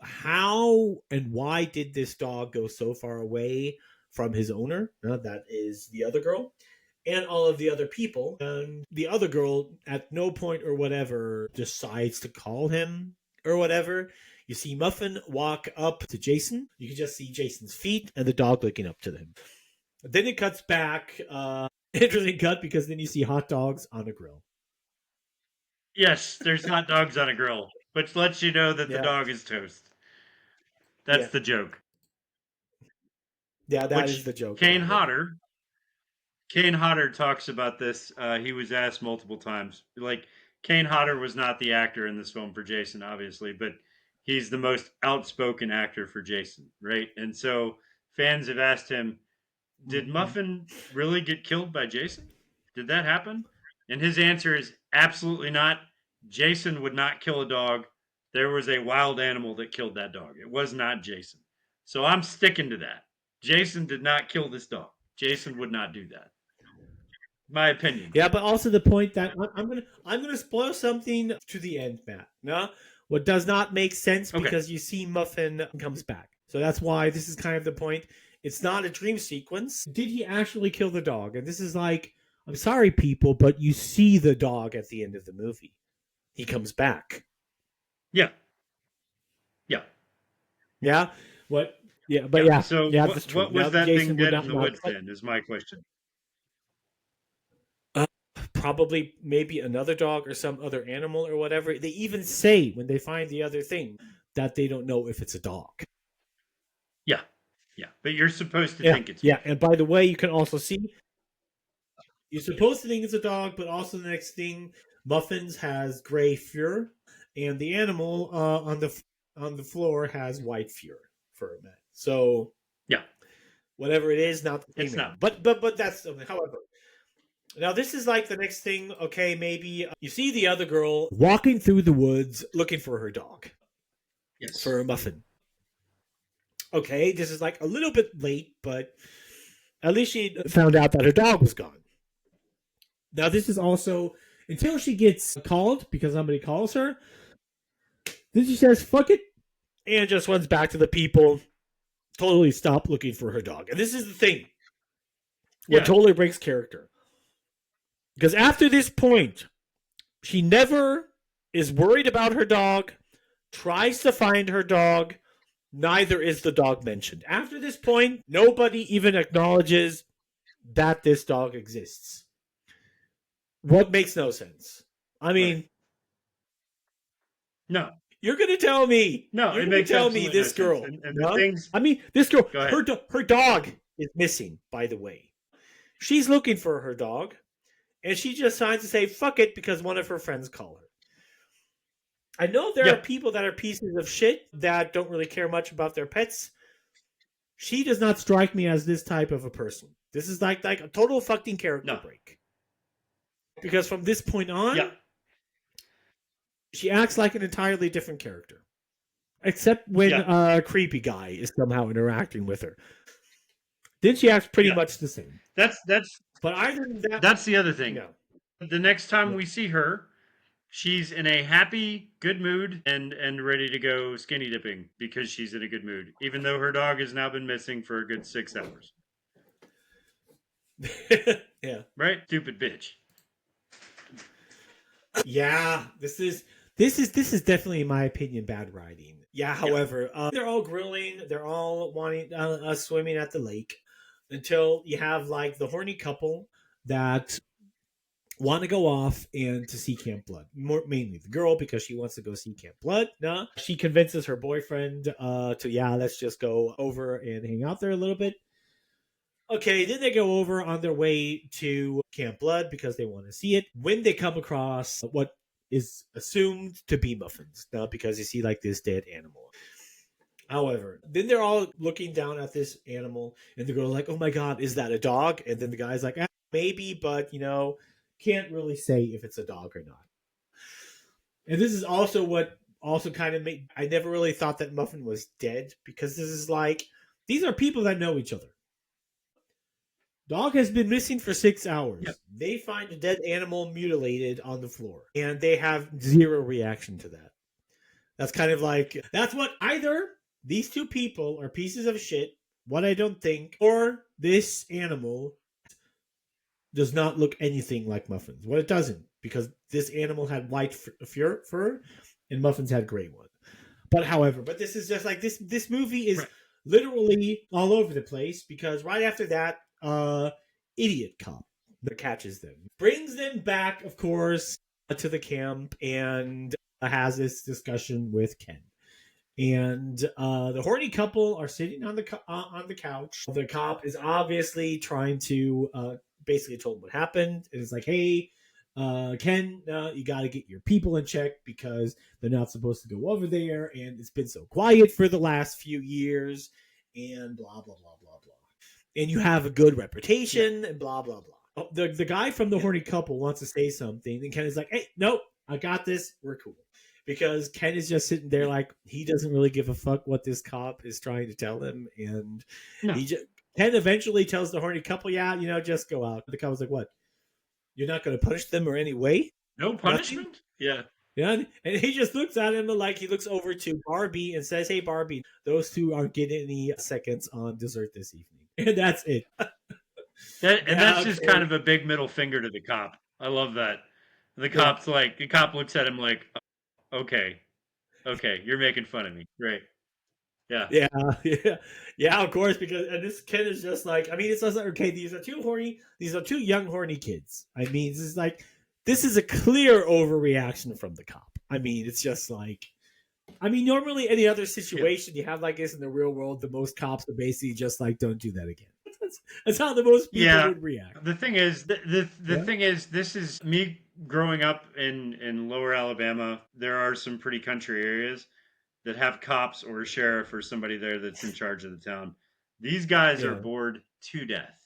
how and why did this dog go so far away from his owner? That is the other girl. And all of the other people. And the other girl, at no point or whatever, decides to call him or whatever. You see Muffin walk up to Jason. You can just see Jason's feet and the dog looking up to them. Then it cuts back. Interesting cut, because then you see hot dogs on a grill. Yes, there's hot dogs on a grill, which lets you know that the dog is toast. That's the joke. Yeah, that is the joke. Kane Hodder talks about this. He was asked multiple times. Like, Kane Hodder was not the actor in this film for Jason, obviously, but he's the most outspoken actor for Jason, right? And so fans have asked him, did Muffin really get killed by Jason? Did that happen? And his answer is absolutely not. Jason would not kill a dog. There was a wild animal that killed that dog. It was not Jason. So I'm sticking to that. Jason did not kill this dog. Jason would not do that. My opinion. Yeah, but also the point that I'm gonna spoil something to the end, Matt. No, what does not make sense, because you see Muffin comes back. So that's why this is kind of the point. It's not a dream sequence. Did he actually kill the dog? And this is like, I'm sorry, people, but you see the dog at the end of the movie. He comes back. Yeah. What? Yeah, but yeah. So that's true. What was that thing dead in the woods then? Is my question. Probably maybe another dog or some other animal or whatever. They even say when they find the other thing that they don't know if it's a dog. Yeah. But you're supposed to think it's... Yeah, and by the way, you can also see... You're supposed to think it's a dog, but also the next thing, Muffins has gray fur, and the animal on the floor has white fur. So... Yeah. Whatever it is, not the same. It's not. But that's... However... Now, this is like the next thing. Okay, maybe you see the other girl walking through the woods looking for her dog. Yes. For a Muffin. Okay, this is like a little bit late, but at least she found out that her dog was gone. Now, this is also until she gets called, because somebody calls her. Then she says, fuck it, and just runs back to the people, totally stop looking for her dog. And this is the thing. What totally breaks character. Because after this point, she never is worried about her dog, tries to find her dog, neither is the dog mentioned. After this point, nobody even acknowledges that this dog exists. What makes no sense? I mean... No. You're going to tell me... No, you're going to tell me this girl... this girl... Her dog is missing, by the way. She's looking for her dog. And she just decides to say, fuck it, because one of her friends called her. I know there are people that are pieces of shit that don't really care much about their pets. She does not strike me as this type of a person. This is like a total fucking character break. Because from this point on, she acts like an entirely different character. Except when a creepy guy is somehow interacting with her. Then she acts pretty much the same. But other than that, that's the other thing. Yeah. The next time we see her, she's in a happy, good mood and ready to go skinny dipping because she's in a good mood, even though her dog has now been missing for a good 6 hours. Yeah. Right? Stupid bitch. Yeah, this is definitely, in my opinion, bad writing. Yeah, however, they're all grilling, they're all wanting swimming at the lake until you have like the horny couple that want to go off and to see Camp Blood. More mainly the girl because she wants to go see Camp Blood. Nah, she convinces her boyfriend to let's just go over and hang out there a little bit. Okay, then they go over on their way to Camp Blood because they want to see it. When they come across what is assumed to be Muffins, because you see like this dead animal. However, then they're all looking down at this animal, and the girl's like, "Oh my god, is that a dog?" And then the guy's like, "Maybe, but can't really say if it's a dog or not." And this is also what also kind of made I never really thought that Muffin was dead because this is like these are people that know each other. Dog has been missing for 6 hours. Yep. They find a dead animal mutilated on the floor, and they have zero reaction to that. That's kind of like that's what either these two people are pieces of shit, what I don't think, or this animal does not look anything like Muffins. Well, it doesn't, because this animal had white fur and Muffins had gray one. But this is just like this movie is Right. literally all over the place because right after that, idiot cop that catches them brings them back, of course, to the camp and has this discussion with Ken. And the horny couple are sitting on the couch. The cop is obviously trying to basically told them what happened. And it's like, hey, Ken, you got to get your people in check because they're not supposed to go over there, and it's been so quiet for the last few years, and blah blah blah blah blah. And you have a good reputation, and blah blah blah. Oh, the guy from the horny couple wants to say something, and Ken is like, hey, nope, I got this. We're cool. Because Ken is just sitting there like he doesn't really give a fuck what this cop is trying to tell him, and No. Ken eventually tells the horny couple, just go out. The couple's like, what? You're not going to punish them or any way? No punishment? Nothing? Yeah. Yeah, and he just looks at him like he looks over to Barbie and says, hey, Barbie, those two aren't getting any seconds on dessert this evening. And that's it. That's just kind of a big middle finger to the cop. I love that. The cop's like, the cop looks at him like, okay, you're making fun of me. Great. Yeah. Yeah, of course, because and this kid is just like, I mean, it's just like, okay, these are two young horny kids. I mean, this is a clear overreaction from the cop. I mean, it's just like, I mean, normally any other situation you have like this in the real world, the most cops are basically just like, don't do that again. That's how the most people would react. The thing is, thing is, this is me growing up in Lower Alabama. There are some pretty country areas that have cops or a sheriff or somebody there that's in charge of the town. These guys are bored to death.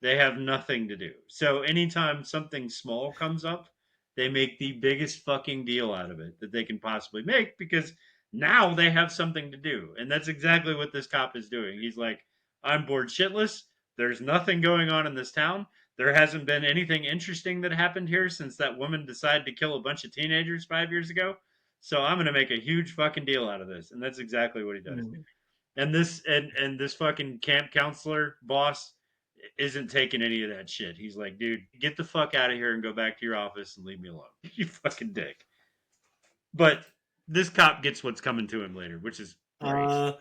They have nothing to do. So anytime something small comes up, they make the biggest fucking deal out of it that they can possibly make because now they have something to do. And that's exactly what this cop is doing. He's like, I'm bored shitless. There's nothing going on in this town. There hasn't been anything interesting that happened here since that woman decided to kill a bunch of teenagers 5 years ago. So I'm going to make a huge fucking deal out of this. And that's exactly what he does. And this fucking camp counselor boss isn't taking any of that shit. He's like, dude, get the fuck out of here and go back to your office and leave me alone. You fucking dick. But this cop gets what's coming to him later, which is great.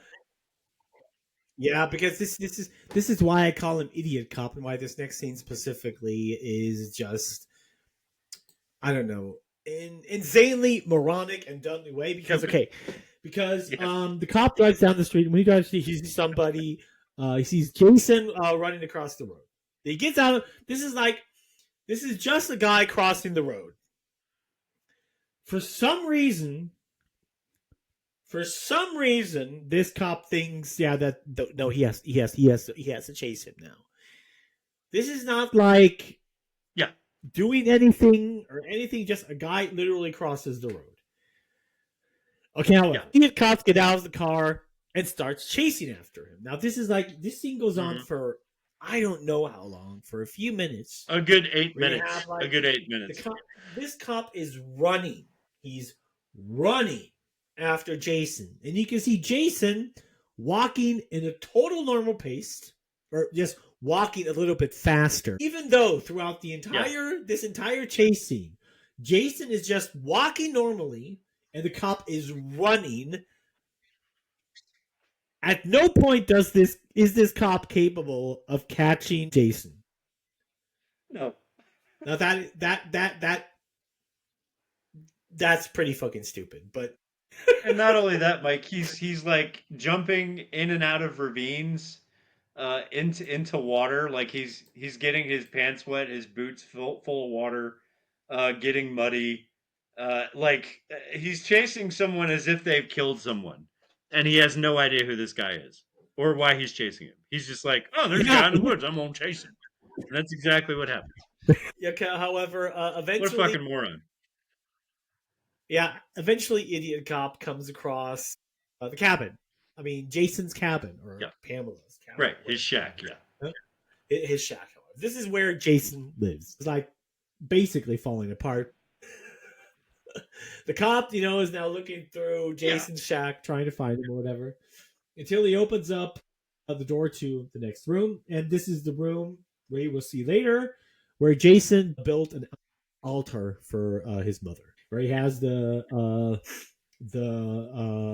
Yeah, because this is why I call him idiot cop, and why this next scene specifically is just, I don't know, insanely moronic and done away. Because the cop drives down the street, and when he drives, he sees somebody. He sees Jason running across the road. He gets out. This is just a guy crossing the road. For some reason, this cop thinks, he has to chase him now. This is not like doing anything or anything. Just a guy literally crosses the road. Okay, now idiot cops get out of the car and starts chasing after him. Now this scene goes on for I don't know how long, for a few minutes. A good 8 minutes. A good 8 minutes. This cop is running. He's running after Jason. And you can see Jason walking in a total normal pace, or just walking a little bit faster. Even though throughout the this entire chase scene, Jason is just walking normally and the cop is running. At no point is this cop capable of catching Jason. No. Now that's pretty fucking stupid. But and not only that, Mike, he's like jumping in and out of ravines, into water. Like he's getting his pants wet, his boots full of water, getting muddy. He's chasing someone as if they've killed someone, and he has no idea who this guy is or why he's chasing him. He's just like, oh, there's a guy in the woods. I'm gonna chase him. And that's exactly what happens. Yeah. However, eventually, what a fucking moron. Yeah. Eventually, idiot cop comes across the cabin. I mean, Jason's cabin or Pamela's cabin. Right. His shack. Yeah. His shack. However, this is where Jason lives. It's like basically falling apart. The cop, is now looking through Jason's shack, trying to find him or whatever, until he opens up the door to the next room. And this is the room where you will see later where Jason built an altar for his mother, where he has the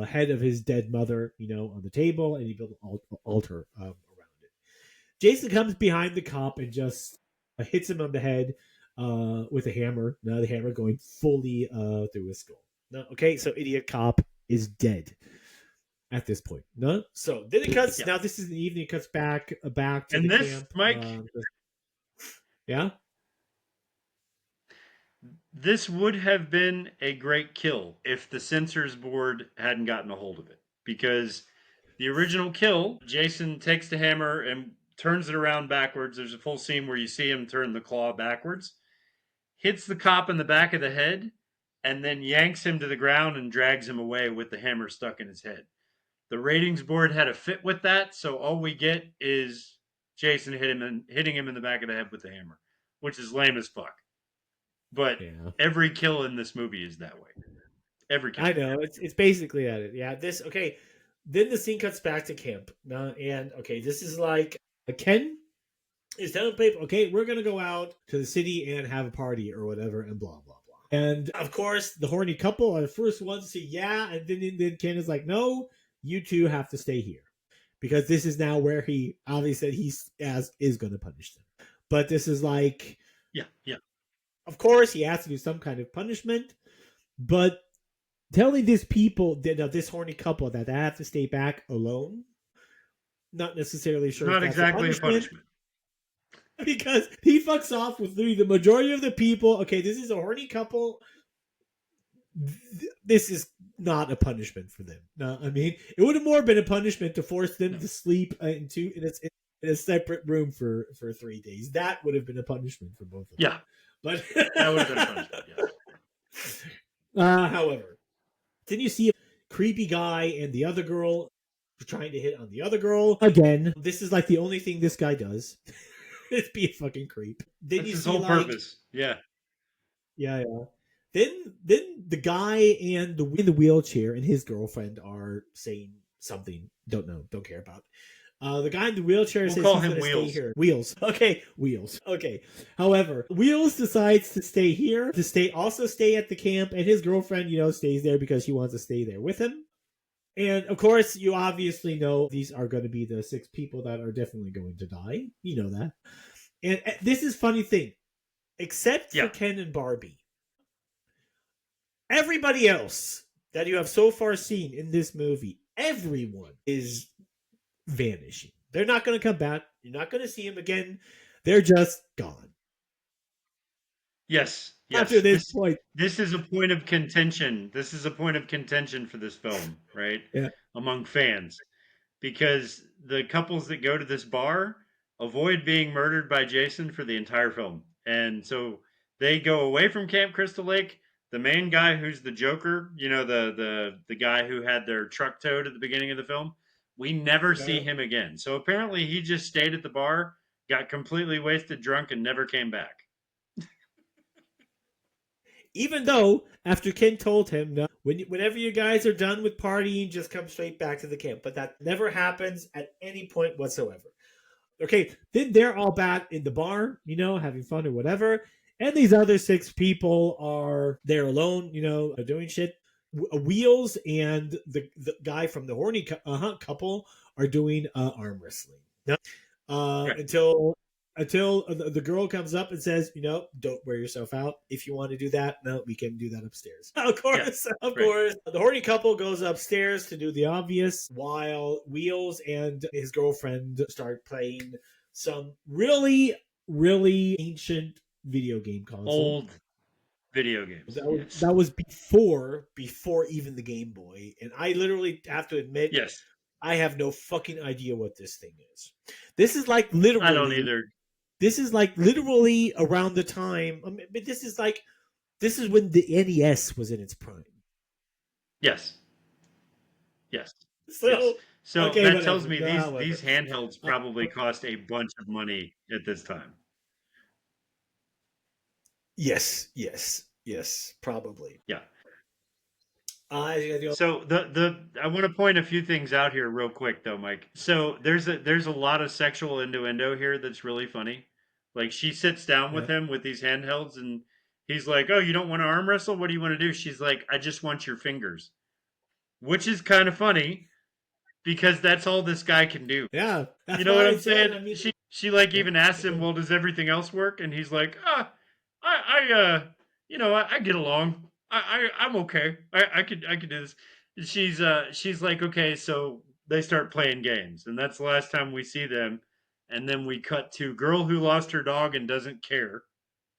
head of his dead mother, on the table, and he built an altar around it. Jason comes behind the cop and just hits him on the head with a hammer. Now the hammer going fully through his skull. No, okay, so idiot cop is dead at this point. No, so then it cuts. Now this is the evening. It cuts back to and the this, camp. Mike. Yeah. This would have been a great kill if the censors board hadn't gotten a hold of it. Because the original kill, Jason takes the hammer and turns it around backwards. There's a full scene where you see him turn the claw backwards, hits the cop in the back of the head, and then yanks him to the ground and drags him away with the hammer stuck in his head. The ratings board had a fit with that, so all we get is Jason hitting him in the back of the head with the hammer, which is lame as fuck. But every kill in this movie is that way. Every kill. I know. It's basically that. Yeah. Then the scene cuts back to camp. And this is like Ken is telling people, okay, we're gonna go out to the city and have a party or whatever, and blah blah blah. And of course, the horny couple are the first ones to say yeah, and then Ken is like, no, you two have to stay here, because this is now where he obviously said is going to punish them. But this is like, yeah. Of course, he has to do some kind of punishment, but telling this horny couple that they have to stay back alone, not necessarily sure. Not exactly a punishment. Because he fucks off with the majority of the people. Okay, this is a horny couple. This is not a punishment for them. No, I mean, it would have more been a punishment to force them to sleep in a separate room for 3 days. That would have been a punishment for both of them. Yeah. But that would have been a punishment, yeah. However, then you see a creepy guy and the other girl trying to hit on the other girl. Again, this is like the only thing this guy does. It's be a fucking creep. Then That's his whole purpose. Yeah. Yeah. Then the guy in the wheelchair and his girlfriend are saying something. Don't know. Don't care about. The guy in the wheelchair says call he's him going to Wheels. stay here. Wheels. Okay. Wheels. Okay. However, Wheels decides to stay here, to stay at the camp, and his girlfriend, stays there because she wants to stay there with him. And of course, you obviously know these are going to be the 6 people that are definitely going to die. You know that. And this is funny thing. Except for Ken and Barbie. Everybody else that you have so far seen in this movie, everyone is vanishing. They're not going to come back. You're not going to see them again. They're just gone. Yes. After this point. This is a point of contention. This is a point of contention for this film, right? Yeah. Among fans. Because the couples that go to this bar avoid being murdered by Jason for the entire film. And so they go away from Camp Crystal Lake. The main guy who's the Joker, the guy who had their truck towed at the beginning of the film, we never see him again. So apparently he just stayed at the bar, got completely wasted drunk, and never came back. Even though, after Ken told him, no, whenever you guys are done with partying, just come straight back to the camp. But that never happens at any point whatsoever. Okay, then they're all back in the bar, having fun or whatever. And these other 6 people are there alone, doing shit. Wheels and the guy from the horny couple are doing arm wrestling. Right. Until the girl comes up and says, don't wear yourself out. If you want to do that, no, we can do that upstairs. Of course, of course. The horny couple goes upstairs to do the obvious, while Wheels and his girlfriend start playing some really, really ancient video game console. Old video games. That was before even the Game Boy. And I literally have to admit, yes, I have no fucking idea what this thing is. This is like literally. I don't either. This is like literally around the time. But this is when the NES was in its prime. Yes. Yes. So, yes. So okay, that whatever. tells me No, these handhelds probably cost a bunch of money at this time. Yes, probably. Yeah. So So I want to point a few things out here real quick though, Mike. So there's a lot of sexual innuendo here that's really funny. Like she sits down with him with these handhelds and he's like, "Oh, you don't want to arm wrestle? What do you want to do?" She's like, "I just want your fingers." Which is kind of funny because that's all this guy can do. Yeah. You know what I'm saying? I mean, she like even asks him, "Well, does everything else work?" And he's like, I get along. I'm okay. I could do this." And she's like, "Okay," so they start playing games, and that's the last time we see them. And then we cut to girl who lost her dog and doesn't care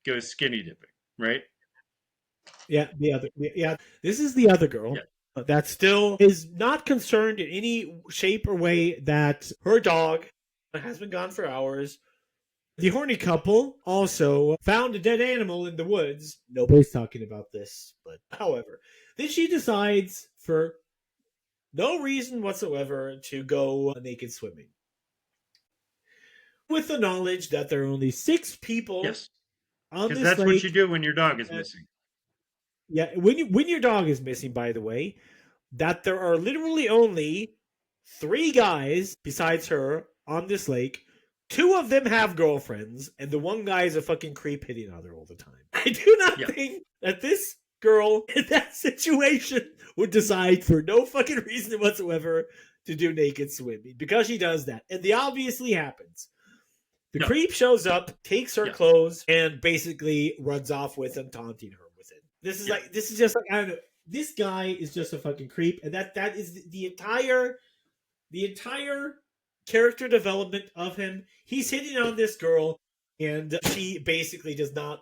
goes skinny dipping, right? Yeah, this is the other girl. Yeah. That still is not concerned in any shape or way that her dog has been gone for hours. The horny couple also found a dead animal in the woods. Nobody's talking about this, but however, then she decides for no reason whatsoever to go naked swimming. With the knowledge that there are only 6 people Yes. on this Because that's lake. what you do when your dog is missing. Yeah, when your dog is missing, by the way, that there are literally only 3 guys besides her on this lake. 2 of them have girlfriends, and the one guy is a fucking creep hitting on her all the time. I do not think that this girl in that situation would decide for no fucking reason whatsoever to do naked swimming because she does that, and the obviously happens. The creep shows up, takes her clothes, and basically runs off with him, taunting her with it. This is just like, I don't know. This guy is just a fucking creep, and that is the entire character development of him. He's hitting on this girl, and she basically does not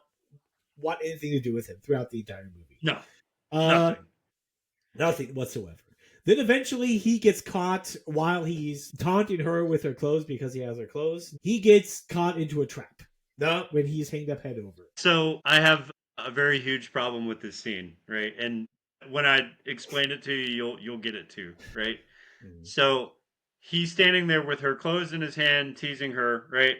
want anything to do with him throughout the entire movie. No, nothing whatsoever. Then eventually he gets caught while he's taunting her with her clothes because he has her clothes. He gets caught into a trap. When he's hanged up head over. So I have a very huge problem with this scene, right? And when I explain it to you, you'll get it too, right? Mm-hmm. So he's standing there with her clothes in his hand, teasing her, right?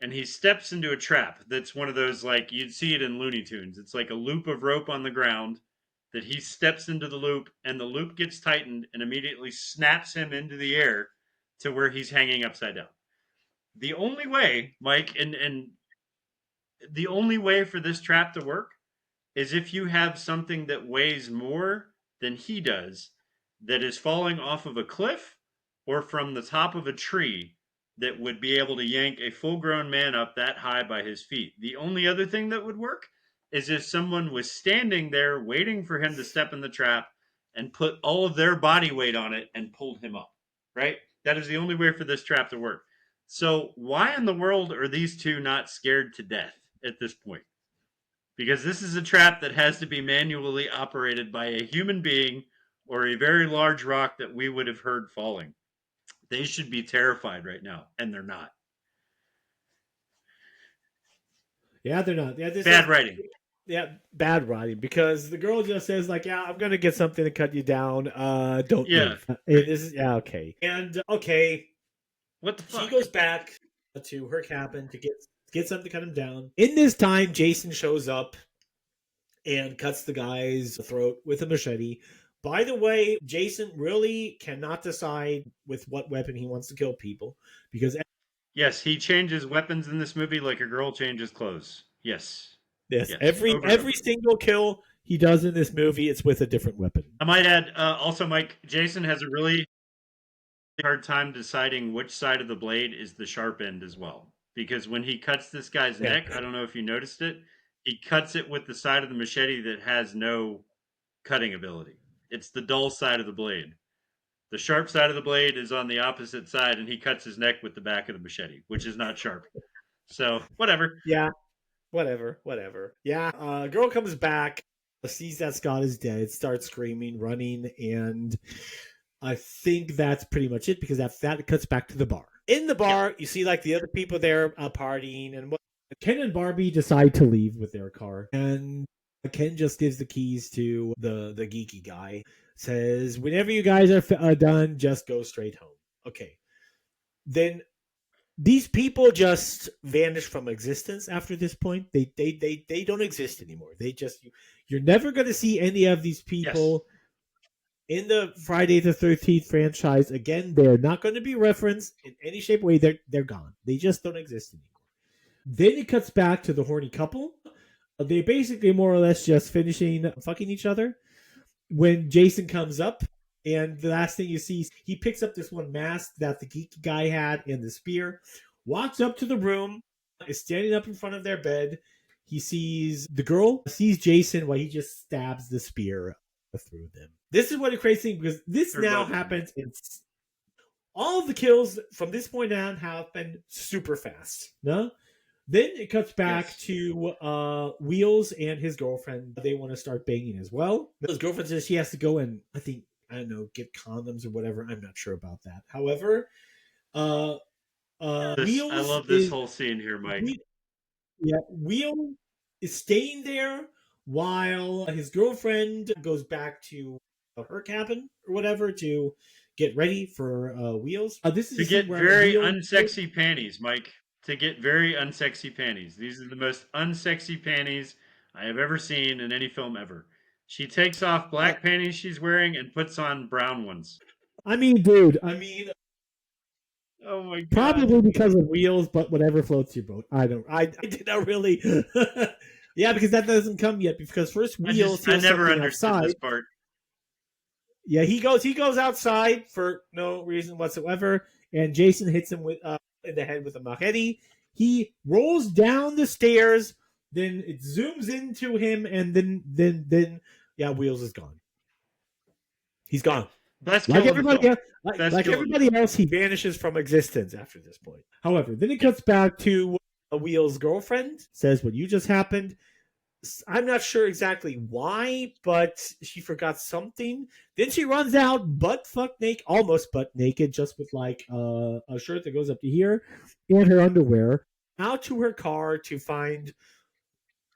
And he steps into a trap that's one of those, like, you'd see it in Looney Tunes. It's like a loop of rope on the ground that he steps into the loop, and the loop gets tightened and immediately snaps him into the air to where he's hanging upside down. The only way, Mike, and the only way for this trap to work is if you have something that weighs more than he does that is falling off of a cliff or from the top of a tree that would be able to yank a full-grown man up that high by his feet. The only other thing that would work is if someone was standing there waiting for him to step in the trap and put all of their body weight on it and pulled him up, right? That is the only way for this trap to work. So why in the world are these two not scared to death at this point? Because this is a trap that has to be manually operated by a human being or a very large rock that we would have heard falling. They should be terrified right now, and they're not. Yeah, they're not. Yeah, bad writing. Yeah, bad writing, because the girl just says, like, yeah, I'm going to get something to cut you down. Don't move. This is, okay. And, okay. What the fuck? She goes back to her cabin to get something to cut him down. In this time, Jason shows up and cuts the guy's throat with a machete. By the way, Jason really cannot decide with what weapon he wants to kill people, because Yes, he changes weapons in this movie like a girl changes clothes. Yes. Yes, Yes. Over and every over. single kill he does in this movie, it's with a different weapon. I might add, also, Mike, Jason has a really hard time deciding which side of the blade is the sharp end as well. Because when he cuts this guy's Yeah. neck, I don't know if you noticed it, he cuts it with the side of the machete that has no cutting ability. It's the dull side of the blade. The sharp side of the blade is on the opposite side, and he cuts his neck with the back of the machete, which is not sharp. So, whatever. Yeah, whatever. Yeah, girl comes back, sees that Scott is dead, starts screaming, running, and I think that's pretty much it because after that it cuts back to the bar. In the bar, you see like the other people there partying, and Ken and Barbie decide to leave with their car, and Ken just gives the keys to the geeky guy. Says, "Whenever you guys are done, just go straight home." Okay, then these people just vanish from existence after this point. They don't exist anymore. You're never going to see any of these people in the Friday the 13th franchise again. They're not going to be referenced in any shape or way. They're gone. They just don't exist anymore. Then it cuts back to the horny couple. They basically more or less just finishing fucking each other when Jason comes up. And the last thing you see is he picks up this one mask that the geeky guy had and the spear, walks up to the room, is standing up in front of their bed. He sees the girl, sees Jason while he just stabs the spear through them. This is what a crazy thing because this now happens. All of the kills from this point on happen super fast. No? Then it cuts back to Wheels and his girlfriend. They want to start banging as well. His girlfriend says she has to go and I don't know, get condoms or whatever. I'm not sure about that. However, Wheels. I love this whole scene here, Mike. Wheel is staying there while his girlfriend goes back to her cabin or whatever to get ready for Wheels. This is to get very unsexy panties, Mike. To get very unsexy panties. These are the most unsexy panties I have ever seen in any film ever. She takes off black panties she's wearing and puts on brown ones. I mean, dude. Oh my god. Probably because of Wheels, but whatever floats your boat. I did not really. Yeah, because that doesn't come yet. Because first Wheels, I never understood this part. Yeah, he goes outside for no reason whatsoever, and Jason hits him with in the head with a machete. He rolls down the stairs, then it zooms into him, and then Wheels is gone. He's gone. Best like everybody else, like everybody else, he vanishes from existence after this point. However, then it cuts back to Wheels' girlfriend, says what you just happened. I'm not sure exactly why, but she forgot something. Then she runs out almost butt naked, just with like a shirt that goes up to here and her underwear, out to her car to find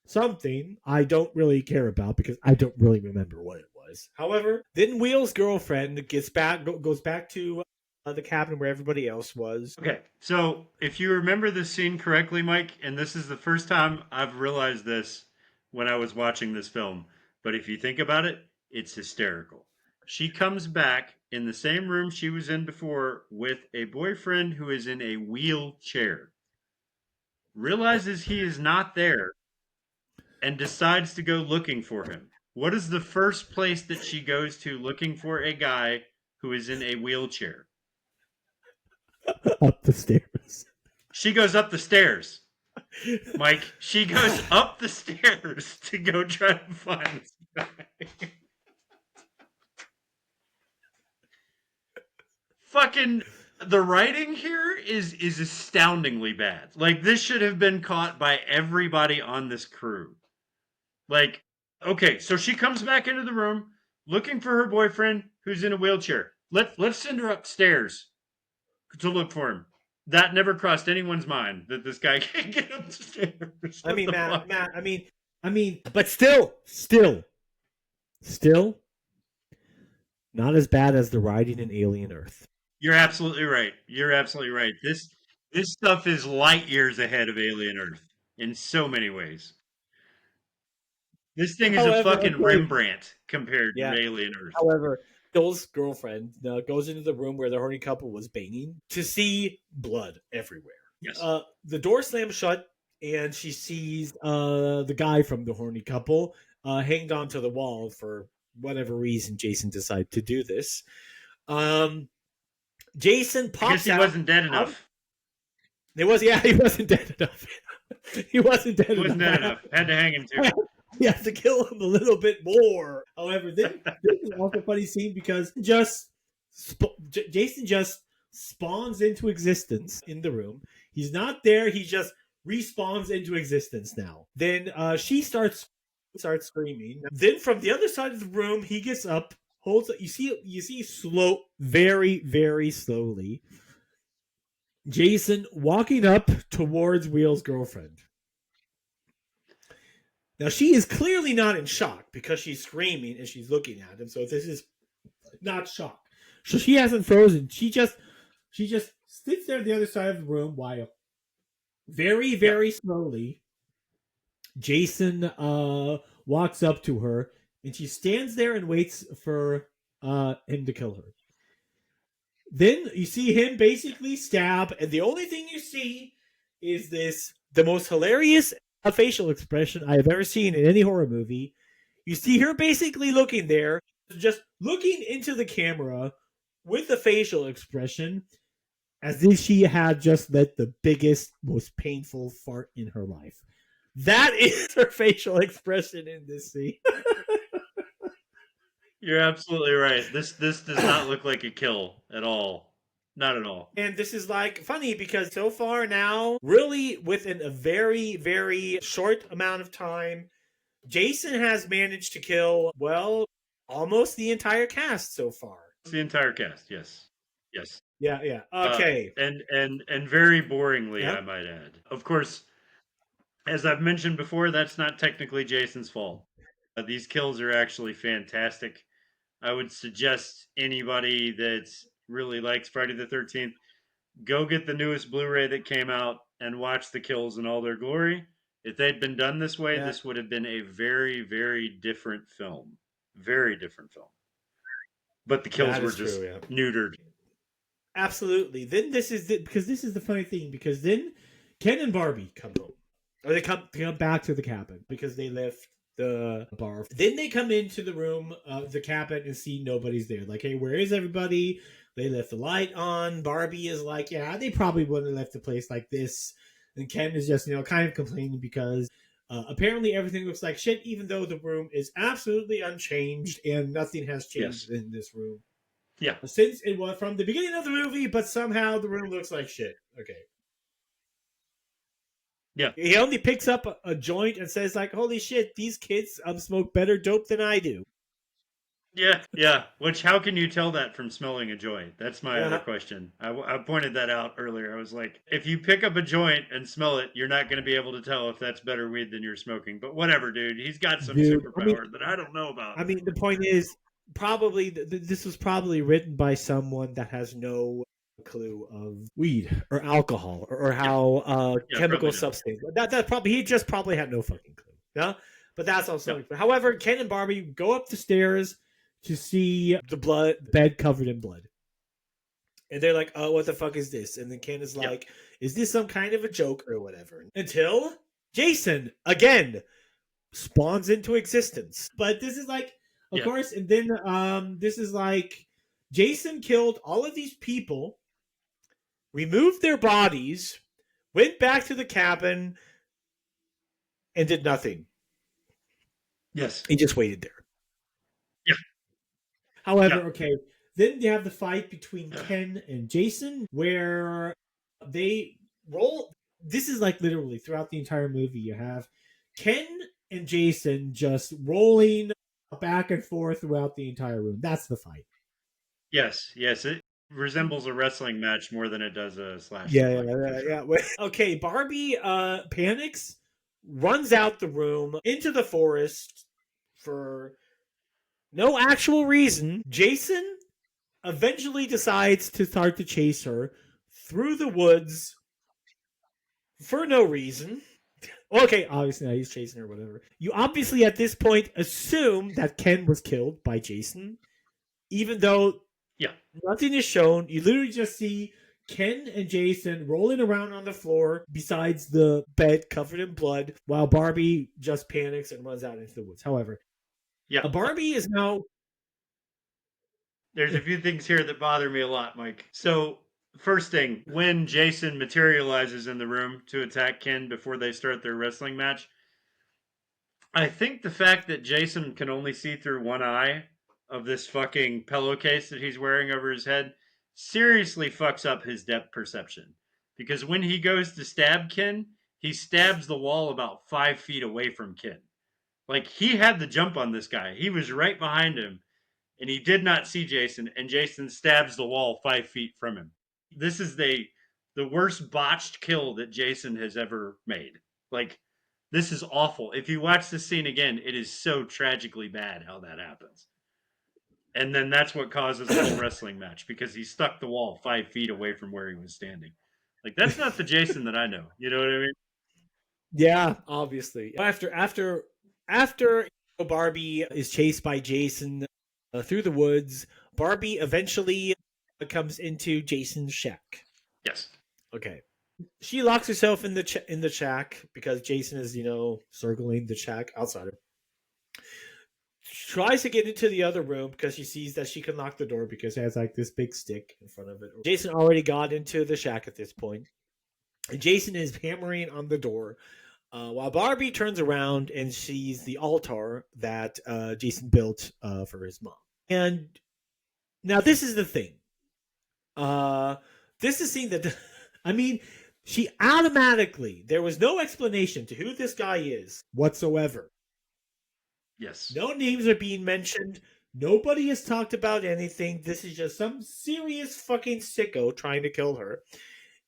something I don't really care about because I don't really remember what it was. However, then Wheel's girlfriend goes back to the cabin where everybody else was. Okay, so if you remember this scene correctly, Mike, and this is the first time I've realized this when I was watching this film, but if you think about it, it's hysterical. She comes back in the same room she was in before with a boyfriend who is in a wheelchair, realizes he is not there, and decides to go looking for him. What is the first place that she goes to looking for a guy who is in a wheelchair? Up the stairs. She goes up the stairs. Mike, she goes up the stairs to go try to find this guy. Fucking the writing here is astoundingly bad. Like, this should have been caught by everybody on this crew. Like, okay, so she comes back into the room looking for her boyfriend who's in a wheelchair. Let's send her upstairs to look for him. That never crossed anyone's mind that this guy can't get upstairs. I mean, Matt. I mean, but still, not as bad as the writing in Alien Earth. You're absolutely right. This stuff is light years ahead of Alien Earth in so many ways. This thing is a fucking Rembrandt compared to Alien Earth. However, Bill's girlfriend goes into the room where the horny couple was banging to see blood everywhere. Yes. The door slams shut, and she sees the guy from the horny couple hanged onto the wall for whatever reason. Jason decided to do this. Jason I guess pops he out. wasn't dead enough. He wasn't dead enough. He wasn't dead He wasn't dead enough. Had to hang him too. You have to kill him a little bit more. However, this is also a funny scene because Jason just spawns into existence in the room. He's not there. He just respawns into existence now. Then she starts screaming. Then from the other side of the room, he gets up, holds. You see slow, very very slowly. Jason walking up towards Wheel's girlfriend. Now, she is clearly not in shock because she's screaming and she's looking at him. So this is not shock. So she hasn't frozen. She just sits there on the other side of the room while very, very slowly Jason walks up to her and she stands there and waits for him to kill her. Then you see him basically stab, and the only thing you see is the most hilarious facial expression I have ever seen in any horror movie. You see her basically looking there, just looking into the camera with the facial expression as if she had just let the biggest, most painful fart in her life. That is her facial expression in this scene. You're absolutely right. This does not look like a kill at all. Not at all. And this is like funny because so far now, really within a very, very short amount of time, Jason has managed to kill, well, almost the entire cast so far. The entire cast, yes. Yes. Yeah. Okay. And very boringly, Yeah. I might add. Of course, as I've mentioned before, that's not technically Jason's fault. These kills are actually fantastic. I would suggest anybody that really likes Friday the 13th, go get the newest Blu-ray that came out and watch the kills in all their glory. If they'd been done this way, this would have been a very, very different film. Very different film. But the kills were just neutered. Absolutely. Then because this is the funny thing, because then Ken and Barbie come home. Or they come back to the cabin because they left the bar. Then they come into the room, the cabin, and see nobody's there. Like, hey, where is everybody? They left the light on. Barbie is like, yeah, they probably wouldn't have left a place like this. And Ken is just, kind of complaining because apparently everything looks like shit, even though the room is absolutely unchanged and nothing has changed in this room. Yeah. Since it was from the beginning of the movie, but somehow the room looks like shit. Okay. Yeah. He only picks up a joint and says, like, holy shit, these kids smoke better dope than I do. Yeah. Which, how can you tell that from smelling a joint? That's my other question. I pointed that out earlier. I was like, if you pick up a joint and smell it, you're not going to be able to tell if that's better weed than you're smoking. But whatever, dude. He's got some superpower that I don't know about. I mean, the point is, probably this was probably written by someone that has no clue of weed or alcohol or how chemical substance. That probably he just probably had no fucking clue. Yeah, but that's also. Yeah. However, Ken and Barbie go up the stairs to see the bed covered in blood, and they're like, "Oh, what the fuck is this?" And then Ken is like, "Is this some kind of a joke or whatever?" Until Jason again spawns into existence, but this is like. Of course, and then this is like Jason killed all of these people, removed their bodies, went back to the cabin, and did nothing. Yes. He just waited there. Yeah. However, then you have the fight between Ken and Jason where they roll. This is like literally throughout the entire movie. You have Ken and Jason just rolling back and forth throughout the entire room. That's the fight. Yes. It resembles a wrestling match more than it does a slash. Yeah. Okay, Barbie panics, runs out the room into the forest for no actual reason. Jason eventually decides to start to chase her through the woods for no reason. Okay, obviously he's chasing her, whatever. You obviously at this point assume that Ken was killed by Jason, even though nothing is shown. You literally just see Ken and Jason rolling around on the floor besides the bed covered in blood while Barbie just panics and runs out into the woods. However, Yeah. Barbie is now. There's a few things here that bother me a lot, Mike. So, first thing, when Jason materializes in the room to attack Ken before they start their wrestling match, I think the fact that Jason can only see through one eye of this fucking pillowcase that he's wearing over his head seriously fucks up his depth perception. Because when he goes to stab Ken, he stabs the wall about 5 feet away from Ken. Like, he had the jump on this guy. He was right behind him, and he did not see Jason, and Jason stabs the wall 5 feet from him. This is the worst botched kill that Jason has ever made. Like, this is awful. If you watch this scene again, it is so tragically bad how that happens. And then that's what causes the whole wrestling match because he stuck the wall 5 feet away from where he was standing. Like, that's not the Jason that I know. You know what I mean? Yeah, obviously. After Barbie is chased by Jason through the woods, Barbie eventually comes into Jason's shack. Yes. Okay. She locks herself in the shack because Jason is, circling the shack outside of. She tries to get into the other room because she sees that she can lock the door because it has like this big stick in front of it. Jason already got into the shack at this point. And Jason is hammering on the door while Barbie turns around and sees the altar that Jason built for his mom. And now this is the thing. This is scene that, I mean, she automatically, there was no explanation to who this guy is whatsoever. Yes. No names are being mentioned. Nobody has talked about anything. This is just some serious fucking sicko trying to kill her.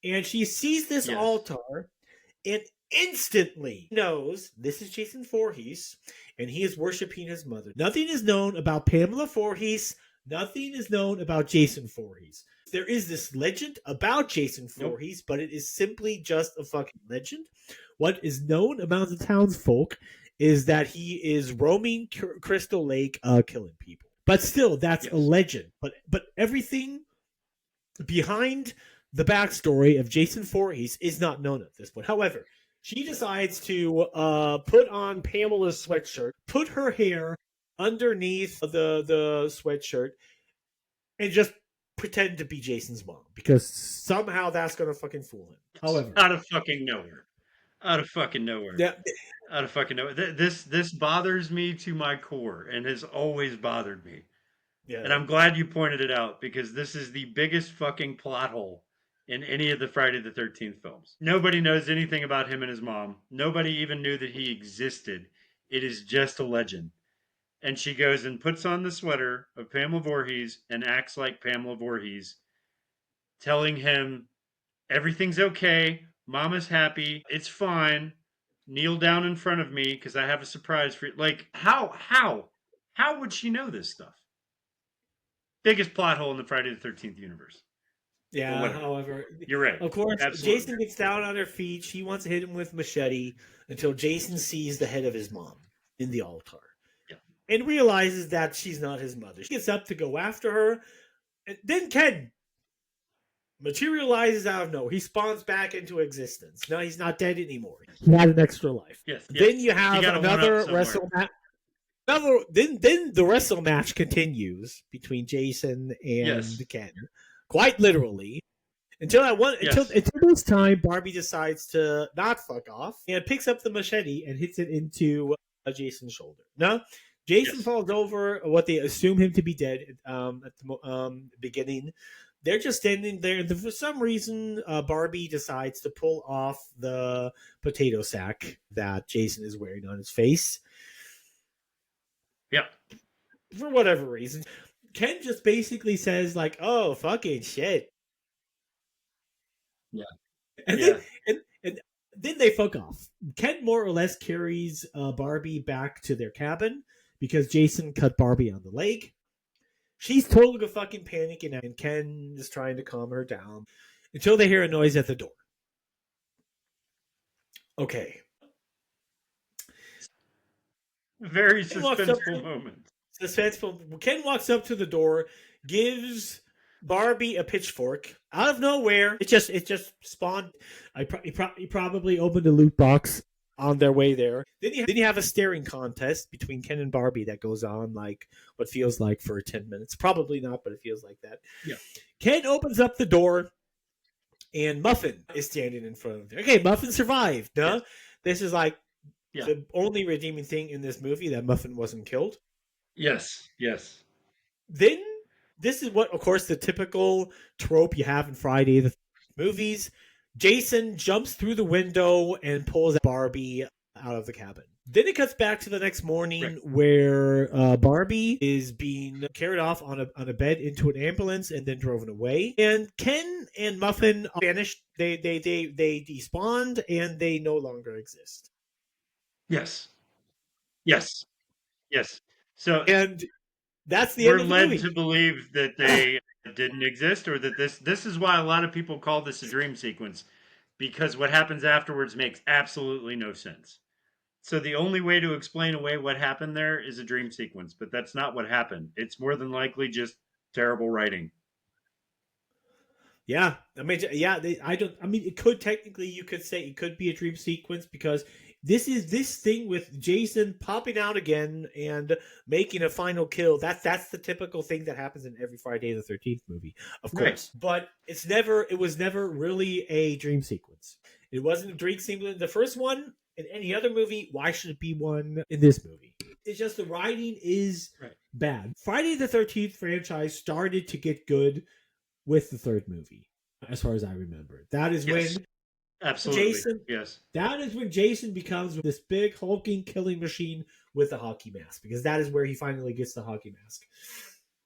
And she sees this altar and instantly knows this is Jason Voorhees and he is worshiping his mother. Nothing is known about Pamela Voorhees. Nothing is known about Jason Voorhees. There is this legend about Jason Voorhees, but it is simply just a fucking legend. What is known about the townsfolk is that he is roaming Crystal Lake, killing people. But still, that's a legend. But everything behind the backstory of Jason Voorhees is not known at this point. However, she decides to put on Pamela's sweatshirt, put her hair underneath the sweatshirt, and just pretend to be Jason's mom because somehow that's gonna fucking fool him. However, out of fucking nowhere. Yeah. Out of fucking nowhere. This bothers me to my core and has always bothered me. Yeah. And I'm glad you pointed it out because this is the biggest fucking plot hole in any of the Friday the 13th films. Nobody knows anything about him and his mom. Nobody even knew that he existed. It is just a legend. And she goes and puts on the sweater of Pamela Voorhees and acts like Pamela Voorhees, telling him everything's okay, Mama's happy, it's fine. Kneel down in front of me because I have a surprise for you. Like, how would she know this stuff? Biggest plot hole in the Friday the 13th universe. Yeah, however, you're right. Of course, Absolutely. Jason gets down on her feet. She wants to hit him with machete until Jason sees the head of his mom in the altar and realizes that she's not his mother. She gets up to go after her, and then Ken materializes out of nowhere. He spawns back into existence. Now he's not dead anymore. He had an extra life. Yes. Then you have another wrestle match. Then the wrestle match continues between Jason and Ken, quite literally. Until this time, Barbie decides to not fuck off and picks up the machete and hits it into Jason's shoulder. No, Jason falls over. What they assume him to be dead at the beginning. They're just standing there, and for some reason, Barbie decides to pull off the potato sack that Jason is wearing on his face. Yeah. For whatever reason. Ken just basically says, like, oh, fucking shit. Yeah. And then they fuck off. Ken more or less carries Barbie back to their cabin because Jason cut Barbie on the leg. She's totally fucking panicking, and Ken is trying to calm her down until they hear a noise at the door. Okay. Very suspenseful moment. Suspenseful. Ken walks up to the door, gives Barbie a pitchfork out of nowhere. It just spawned. He probably opened a loot box on their way there. Then you have a staring contest between Ken and Barbie that goes on like what feels like for 10 minutes. Probably not, but it feels like that. Yeah. Ken opens up the door, and Muffin is standing in front of him. Okay, Muffin survived. Huh? Yes. This is like Yeah. the only redeeming thing in this movie, that Muffin wasn't killed. Yes. Yes. Then this is what, of course, the typical trope you have in Friday the movies. Jason jumps through the window and pulls Barbie out of the cabin. Then it cuts back to the next morning where Barbie is being carried off on a bed into an ambulance and then driven away. And Ken and Muffin vanished. They despawned and they no longer exist. Yes. Yes. Yes. So And that's the we're end of the led movie. to believe that they didn't exist, or that this is why a lot of people call this a dream sequence, because what happens afterwards makes absolutely no sense. So the only way to explain away what happened there is a dream sequence, but that's not what happened. It's more than likely just terrible writing. Yeah, I mean, yeah, I don't. I mean, it could technically, you could say it could be a dream sequence because this thing with Jason popping out again and making a final kill. That's the typical thing that happens in every Friday the 13th movie, of course. Right. But it was never really a dream sequence. It wasn't a dream sequence in the first one. In any other movie, why should it be one in this movie? It's just the writing is bad. Friday the 13th franchise started to get good with the third movie, as far as I remember. That is when absolutely Jason. Yes. That is when Jason becomes this big hulking killing machine with a hockey mask, because that is where he finally gets the hockey mask.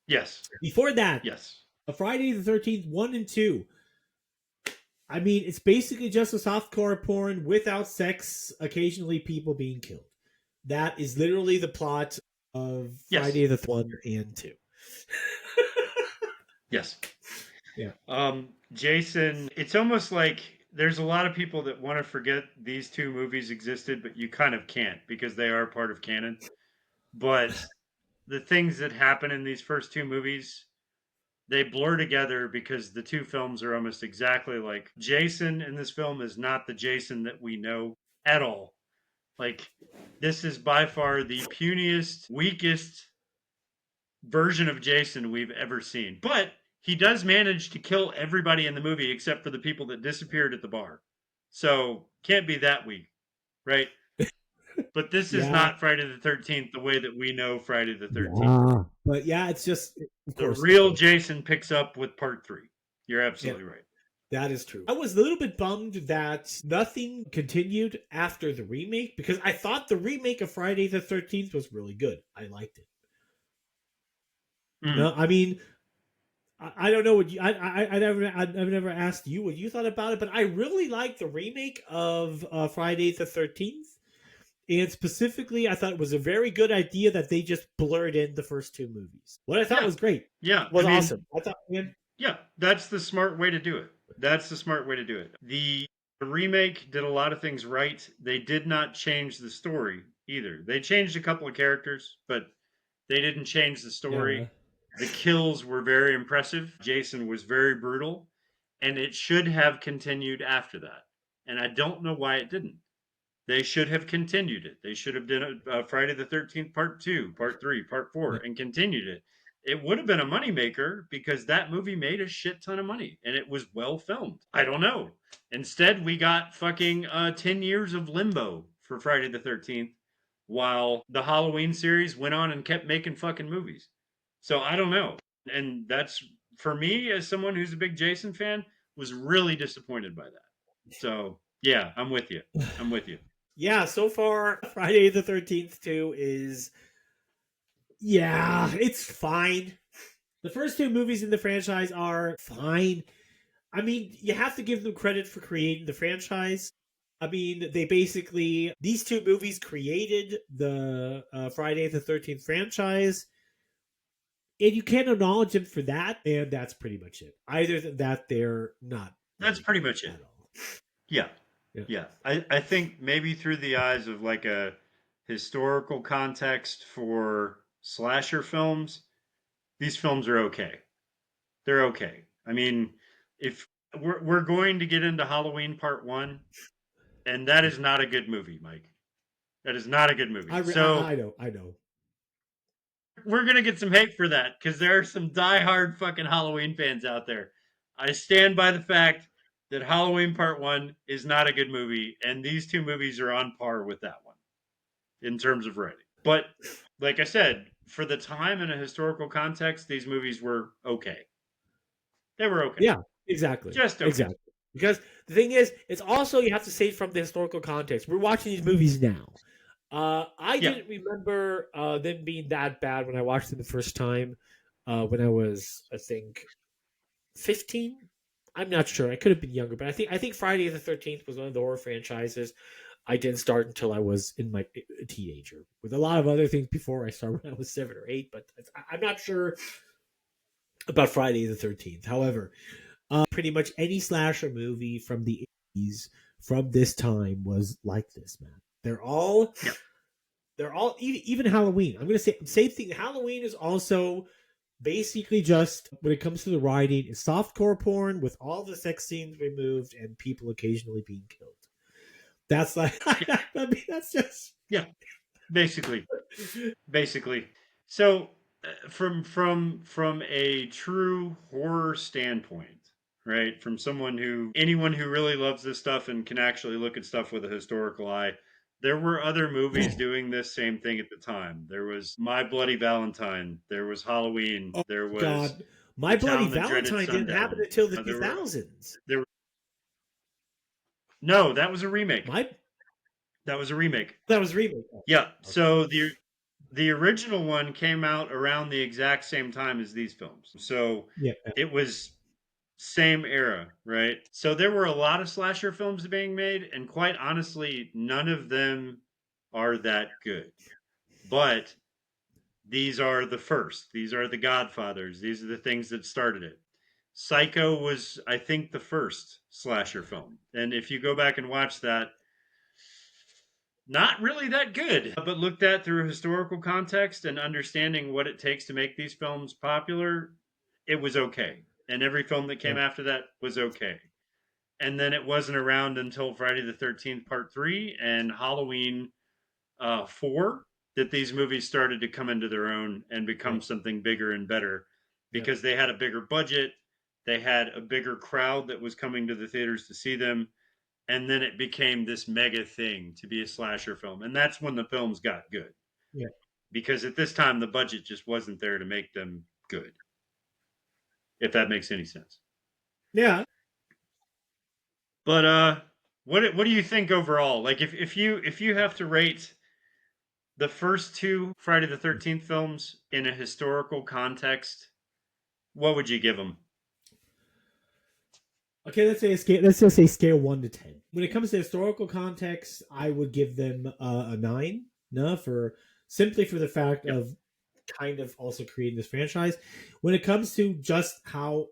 Yes. Before that, Yes. a Friday the 13th 1 and 2. I mean, it's basically just a softcore porn without sex, occasionally people being killed. That is literally the plot of Friday the 1 and 2. Yes. Yeah. Jason, it's almost like there's a lot of people that want to forget these two movies existed, but you kind of can't because they are part of canon. But the things that happen in these first two movies, they blur together because the two films are almost exactly like. Jason in this film is not the Jason that we know at all. Like, this is by far the puniest, weakest version of Jason we've ever seen. But he does manage to kill everybody in the movie except for the people that disappeared at the bar. So can't be that weak, right? But this is not Friday the 13th the way that we know Friday the 13th. But yeah, it's just the real Jason picks up with part 3. You're absolutely right. That is true. I was a little bit bummed that nothing continued after the remake, because I thought the remake of Friday the 13th was really good. I liked it. No, I mean, I don't know what you. I've never asked you what you thought about it, but I really liked the remake of Friday the 13th, and specifically, I thought it was a very good idea that they just blurred in the first two movies. What I thought was great. Yeah, was awesome. I thought, yeah, that's the smart way to do it. That's the smart way to do it. The remake did a lot of things right. They did not change the story either. They changed a couple of characters, but they didn't change the story. Yeah. The kills were very impressive. Jason was very brutal, and it should have continued after that. And I don't know why it didn't. They should have continued it. They should have done Friday the 13th Part 2, Part 3, Part 4, and continued it. It would have been a moneymaker because that movie made a shit ton of money, and it was well filmed. I don't know. Instead, we got fucking 10 years of limbo for Friday the 13th, while the Halloween series went on and kept making fucking movies. So I don't know. And that's, for me, as someone who's a big Jason fan, was really disappointed by that. So, yeah, I'm with you. I'm with you. Yeah, so far, Friday the 13th 2 is... Yeah, it's fine. The first two movies in the franchise are fine. I mean, you have to give them credit for creating the franchise. I mean, they basically... These two movies created the Friday the 13th franchise. And you can't acknowledge them for that, and that's pretty much it. Either than that, they're not. That's pretty much it. Yeah. Yeah. I think maybe through the eyes of like a historical context for slasher films, these films are okay. They're okay. I mean, if we're going to get into Halloween Part 1, and that is not a good movie, Mike. That is not a good movie. So I know. we're gonna get some hate for that because there are some diehard fucking Halloween fans out there. I stand by the fact that Halloween Part 1 is not a good movie, and these two movies are on par with that one in terms of writing. But like I said, for the time and a historical context, these movies were okay. They were okay. Yeah, exactly. Just okay. Exactly. Because the thing is, it's also you have to say from the historical context. We're watching these movies now. I Yeah. didn't remember them being that bad when I watched them the first time. When I was, I think, 15. I'm not sure. I could have been younger, but I think Friday the 13th was one of the horror franchises I didn't start until I was in my a teenager. With a lot of other things before I started when I was 7 or 8, but I'm not sure about Friday the 13th. However, pretty much any slasher movie from the 80s from this time was like this, man. They're all even Halloween. I'm gonna say same thing. Halloween is also basically just when it comes to the writing, it's softcore porn with all the sex scenes removed and people occasionally being killed. That's like I mean that's just Yeah. Basically. So from a true horror standpoint, right? From anyone who really loves this stuff and can actually look at stuff with a historical eye, there were other movies doing this same thing at the time. There was My Bloody Valentine, there was Halloween, oh there was God. My The Bloody Town That Dreaded Valentine didn't happen Sundown. until the There were 2000s. there were, no, that was a remake. My That was a remake. that was remake. Yeah. Okay. So the original one came out around the exact same time as these films. So Yeah. it was same era, right? So there were a lot of slasher films being made, and quite honestly, none of them are that good. But these are the first. These are the Godfathers. These are the things that started it. Psycho was, I think, the first slasher film. And if you go back and watch that, not really that good, but looked at through historical context and understanding what it takes to make these films popular, it was okay. And every film that came Yeah. after that was okay. And then it wasn't around until Friday the 13th, Part 3 and Halloween 4 that these movies started to come into their own and Yeah. become something bigger and better Yeah. because they had a bigger budget. They had a bigger crowd that was coming to the theaters to see them, and then it became this mega thing to be a slasher film, and that's when the films got good Yeah. because at this time the budget just wasn't there to make them good, if that makes any sense. Yeah. But what do you think overall? Like if you have to rate the first two Friday the 13th films in a historical context, what would you give them? Okay, let's say a scale. Let's just say scale 1 to 10. When it comes to historical context, I would give them a 9. No, for simply for the fact Yep. of kind of also creating this franchise. When it comes to just how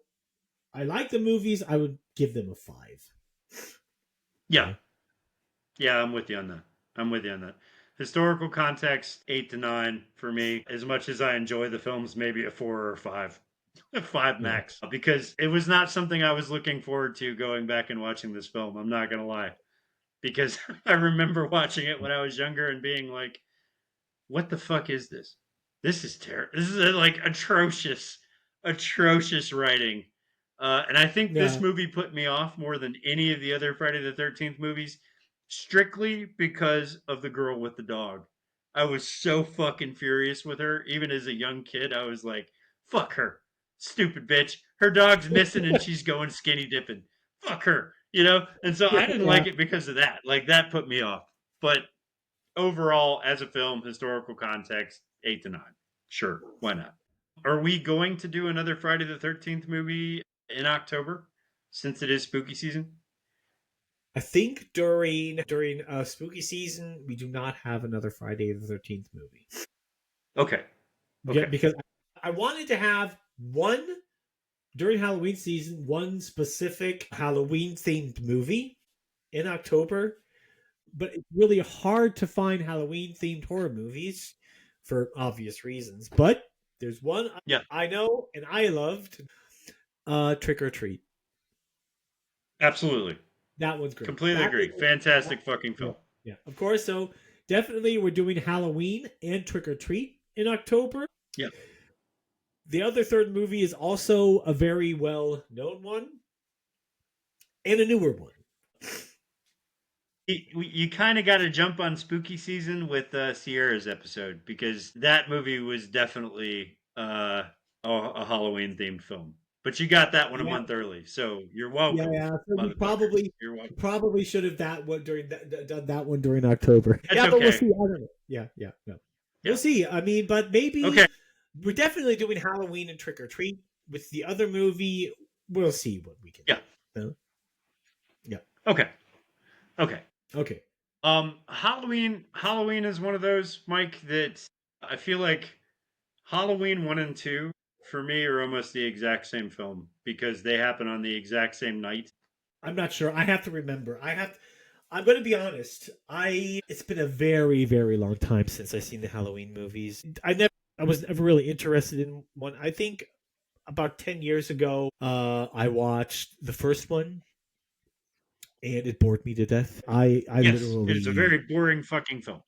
I like the movies, I would give them a 5. Yeah. Yeah, I'm with you on that. I'm with you on that. Historical context, 8 to 9 for me. As much as I enjoy the films, maybe a 4 or 5. 5 Yeah. max. Because it was not something I was looking forward to going back and watching this film. I'm not gonna lie. Because I remember watching it when I was younger and being like, what the fuck is this? This is terrible. This is like atrocious writing. And I think this Yeah. movie put me off more than any of the other Friday the 13th movies, strictly because of the girl with the dog. I was so fucking furious with her. Even as a young kid, I was like, fuck her. Stupid bitch. Her dog's missing and she's going skinny dipping. Fuck her. You know? And so I didn't Yeah. like it because of that. Like, that put me off. But overall, as a film, historical context, 8 to 9. Sure, why not? Are we going to do another Friday the 13th movie in October since it is spooky season? I think during spooky season, we do not have another Friday the 13th movie. Okay. Yeah, Okay. because I wanted to have one during Halloween season, one specific Halloween themed movie in October, but it's really hard to find Halloween themed horror movies for obvious reasons. But there's one Yeah. I know and I loved. Trick or Treat. Absolutely. That one's great. Completely agree. Fantastic fucking film. Yeah, of course. So definitely we're doing Halloween and Trick or Treat in October. Yeah. The other third movie is also a very well-known one and a newer one. You kind of got to jump on spooky season with Sierra's episode, because that movie was definitely a Halloween themed film. But you got that one a month early, so you're welcome. Yeah. So You're welcome. probably should have done that one during October. That's But okay. we'll see. I don't know. No. We'll see. I mean, but maybe we're definitely doing Halloween and Trick or Treat. With the other movie, we'll see what we can. Do. Yeah. Okay. Halloween is one of those, Mike, that I feel like Halloween 1 and 2 for me are almost the exact same film, because they happen on the exact same night. I'm not sure. I have to remember. I'm going to be honest. It's been a very, very long time since I've seen the Halloween movies. I was never really interested in one. I think about 10 years ago, I watched the first one, and it bored me to death. Literally, it's a very boring fucking film.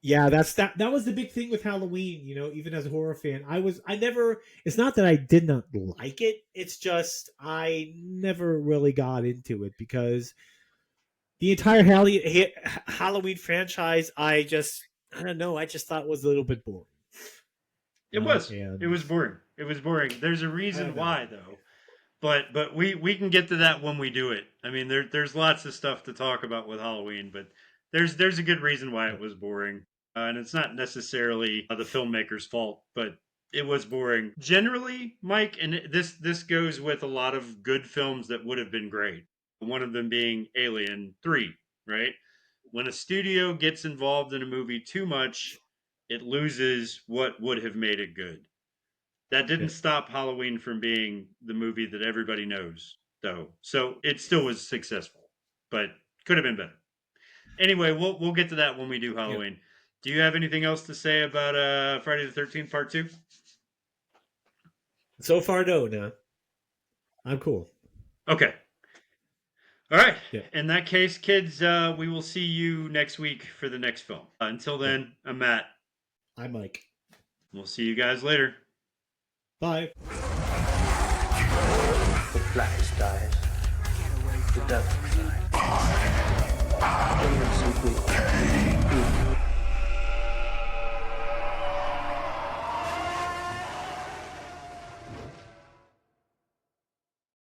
Yeah, that was the big thing with Halloween, even as a horror fan. It's not that I did not like it, it's just I never really got into it, because the entire Halloween franchise, I don't know, I just thought was a little bit boring. It was boring. It was boring. There's a reason why, though. But we can get to that when we do it. I mean, there's lots of stuff to talk about with Halloween, but there's a good reason why it was boring. And it's not necessarily the filmmaker's fault, but it was boring. Generally, Mike, and this goes with a lot of good films that would have been great. One of them being Alien 3, right? When a studio gets involved in a movie too much, it loses what would have made it good. That didn't stop Halloween from being the movie that everybody knows, though. So it still was successful, but could have been better. Anyway, we'll get to that when we do Halloween. Yeah. Do you have anything else to say about Friday the 13th Part 2? So far, no. I'm cool. Okay. All right. Yeah. In that case, kids, we will see you next week for the next film. Until then, I'm Matt. I'm Mike. We'll see you guys later. Bye. The blackest dies. The devil's side. Simply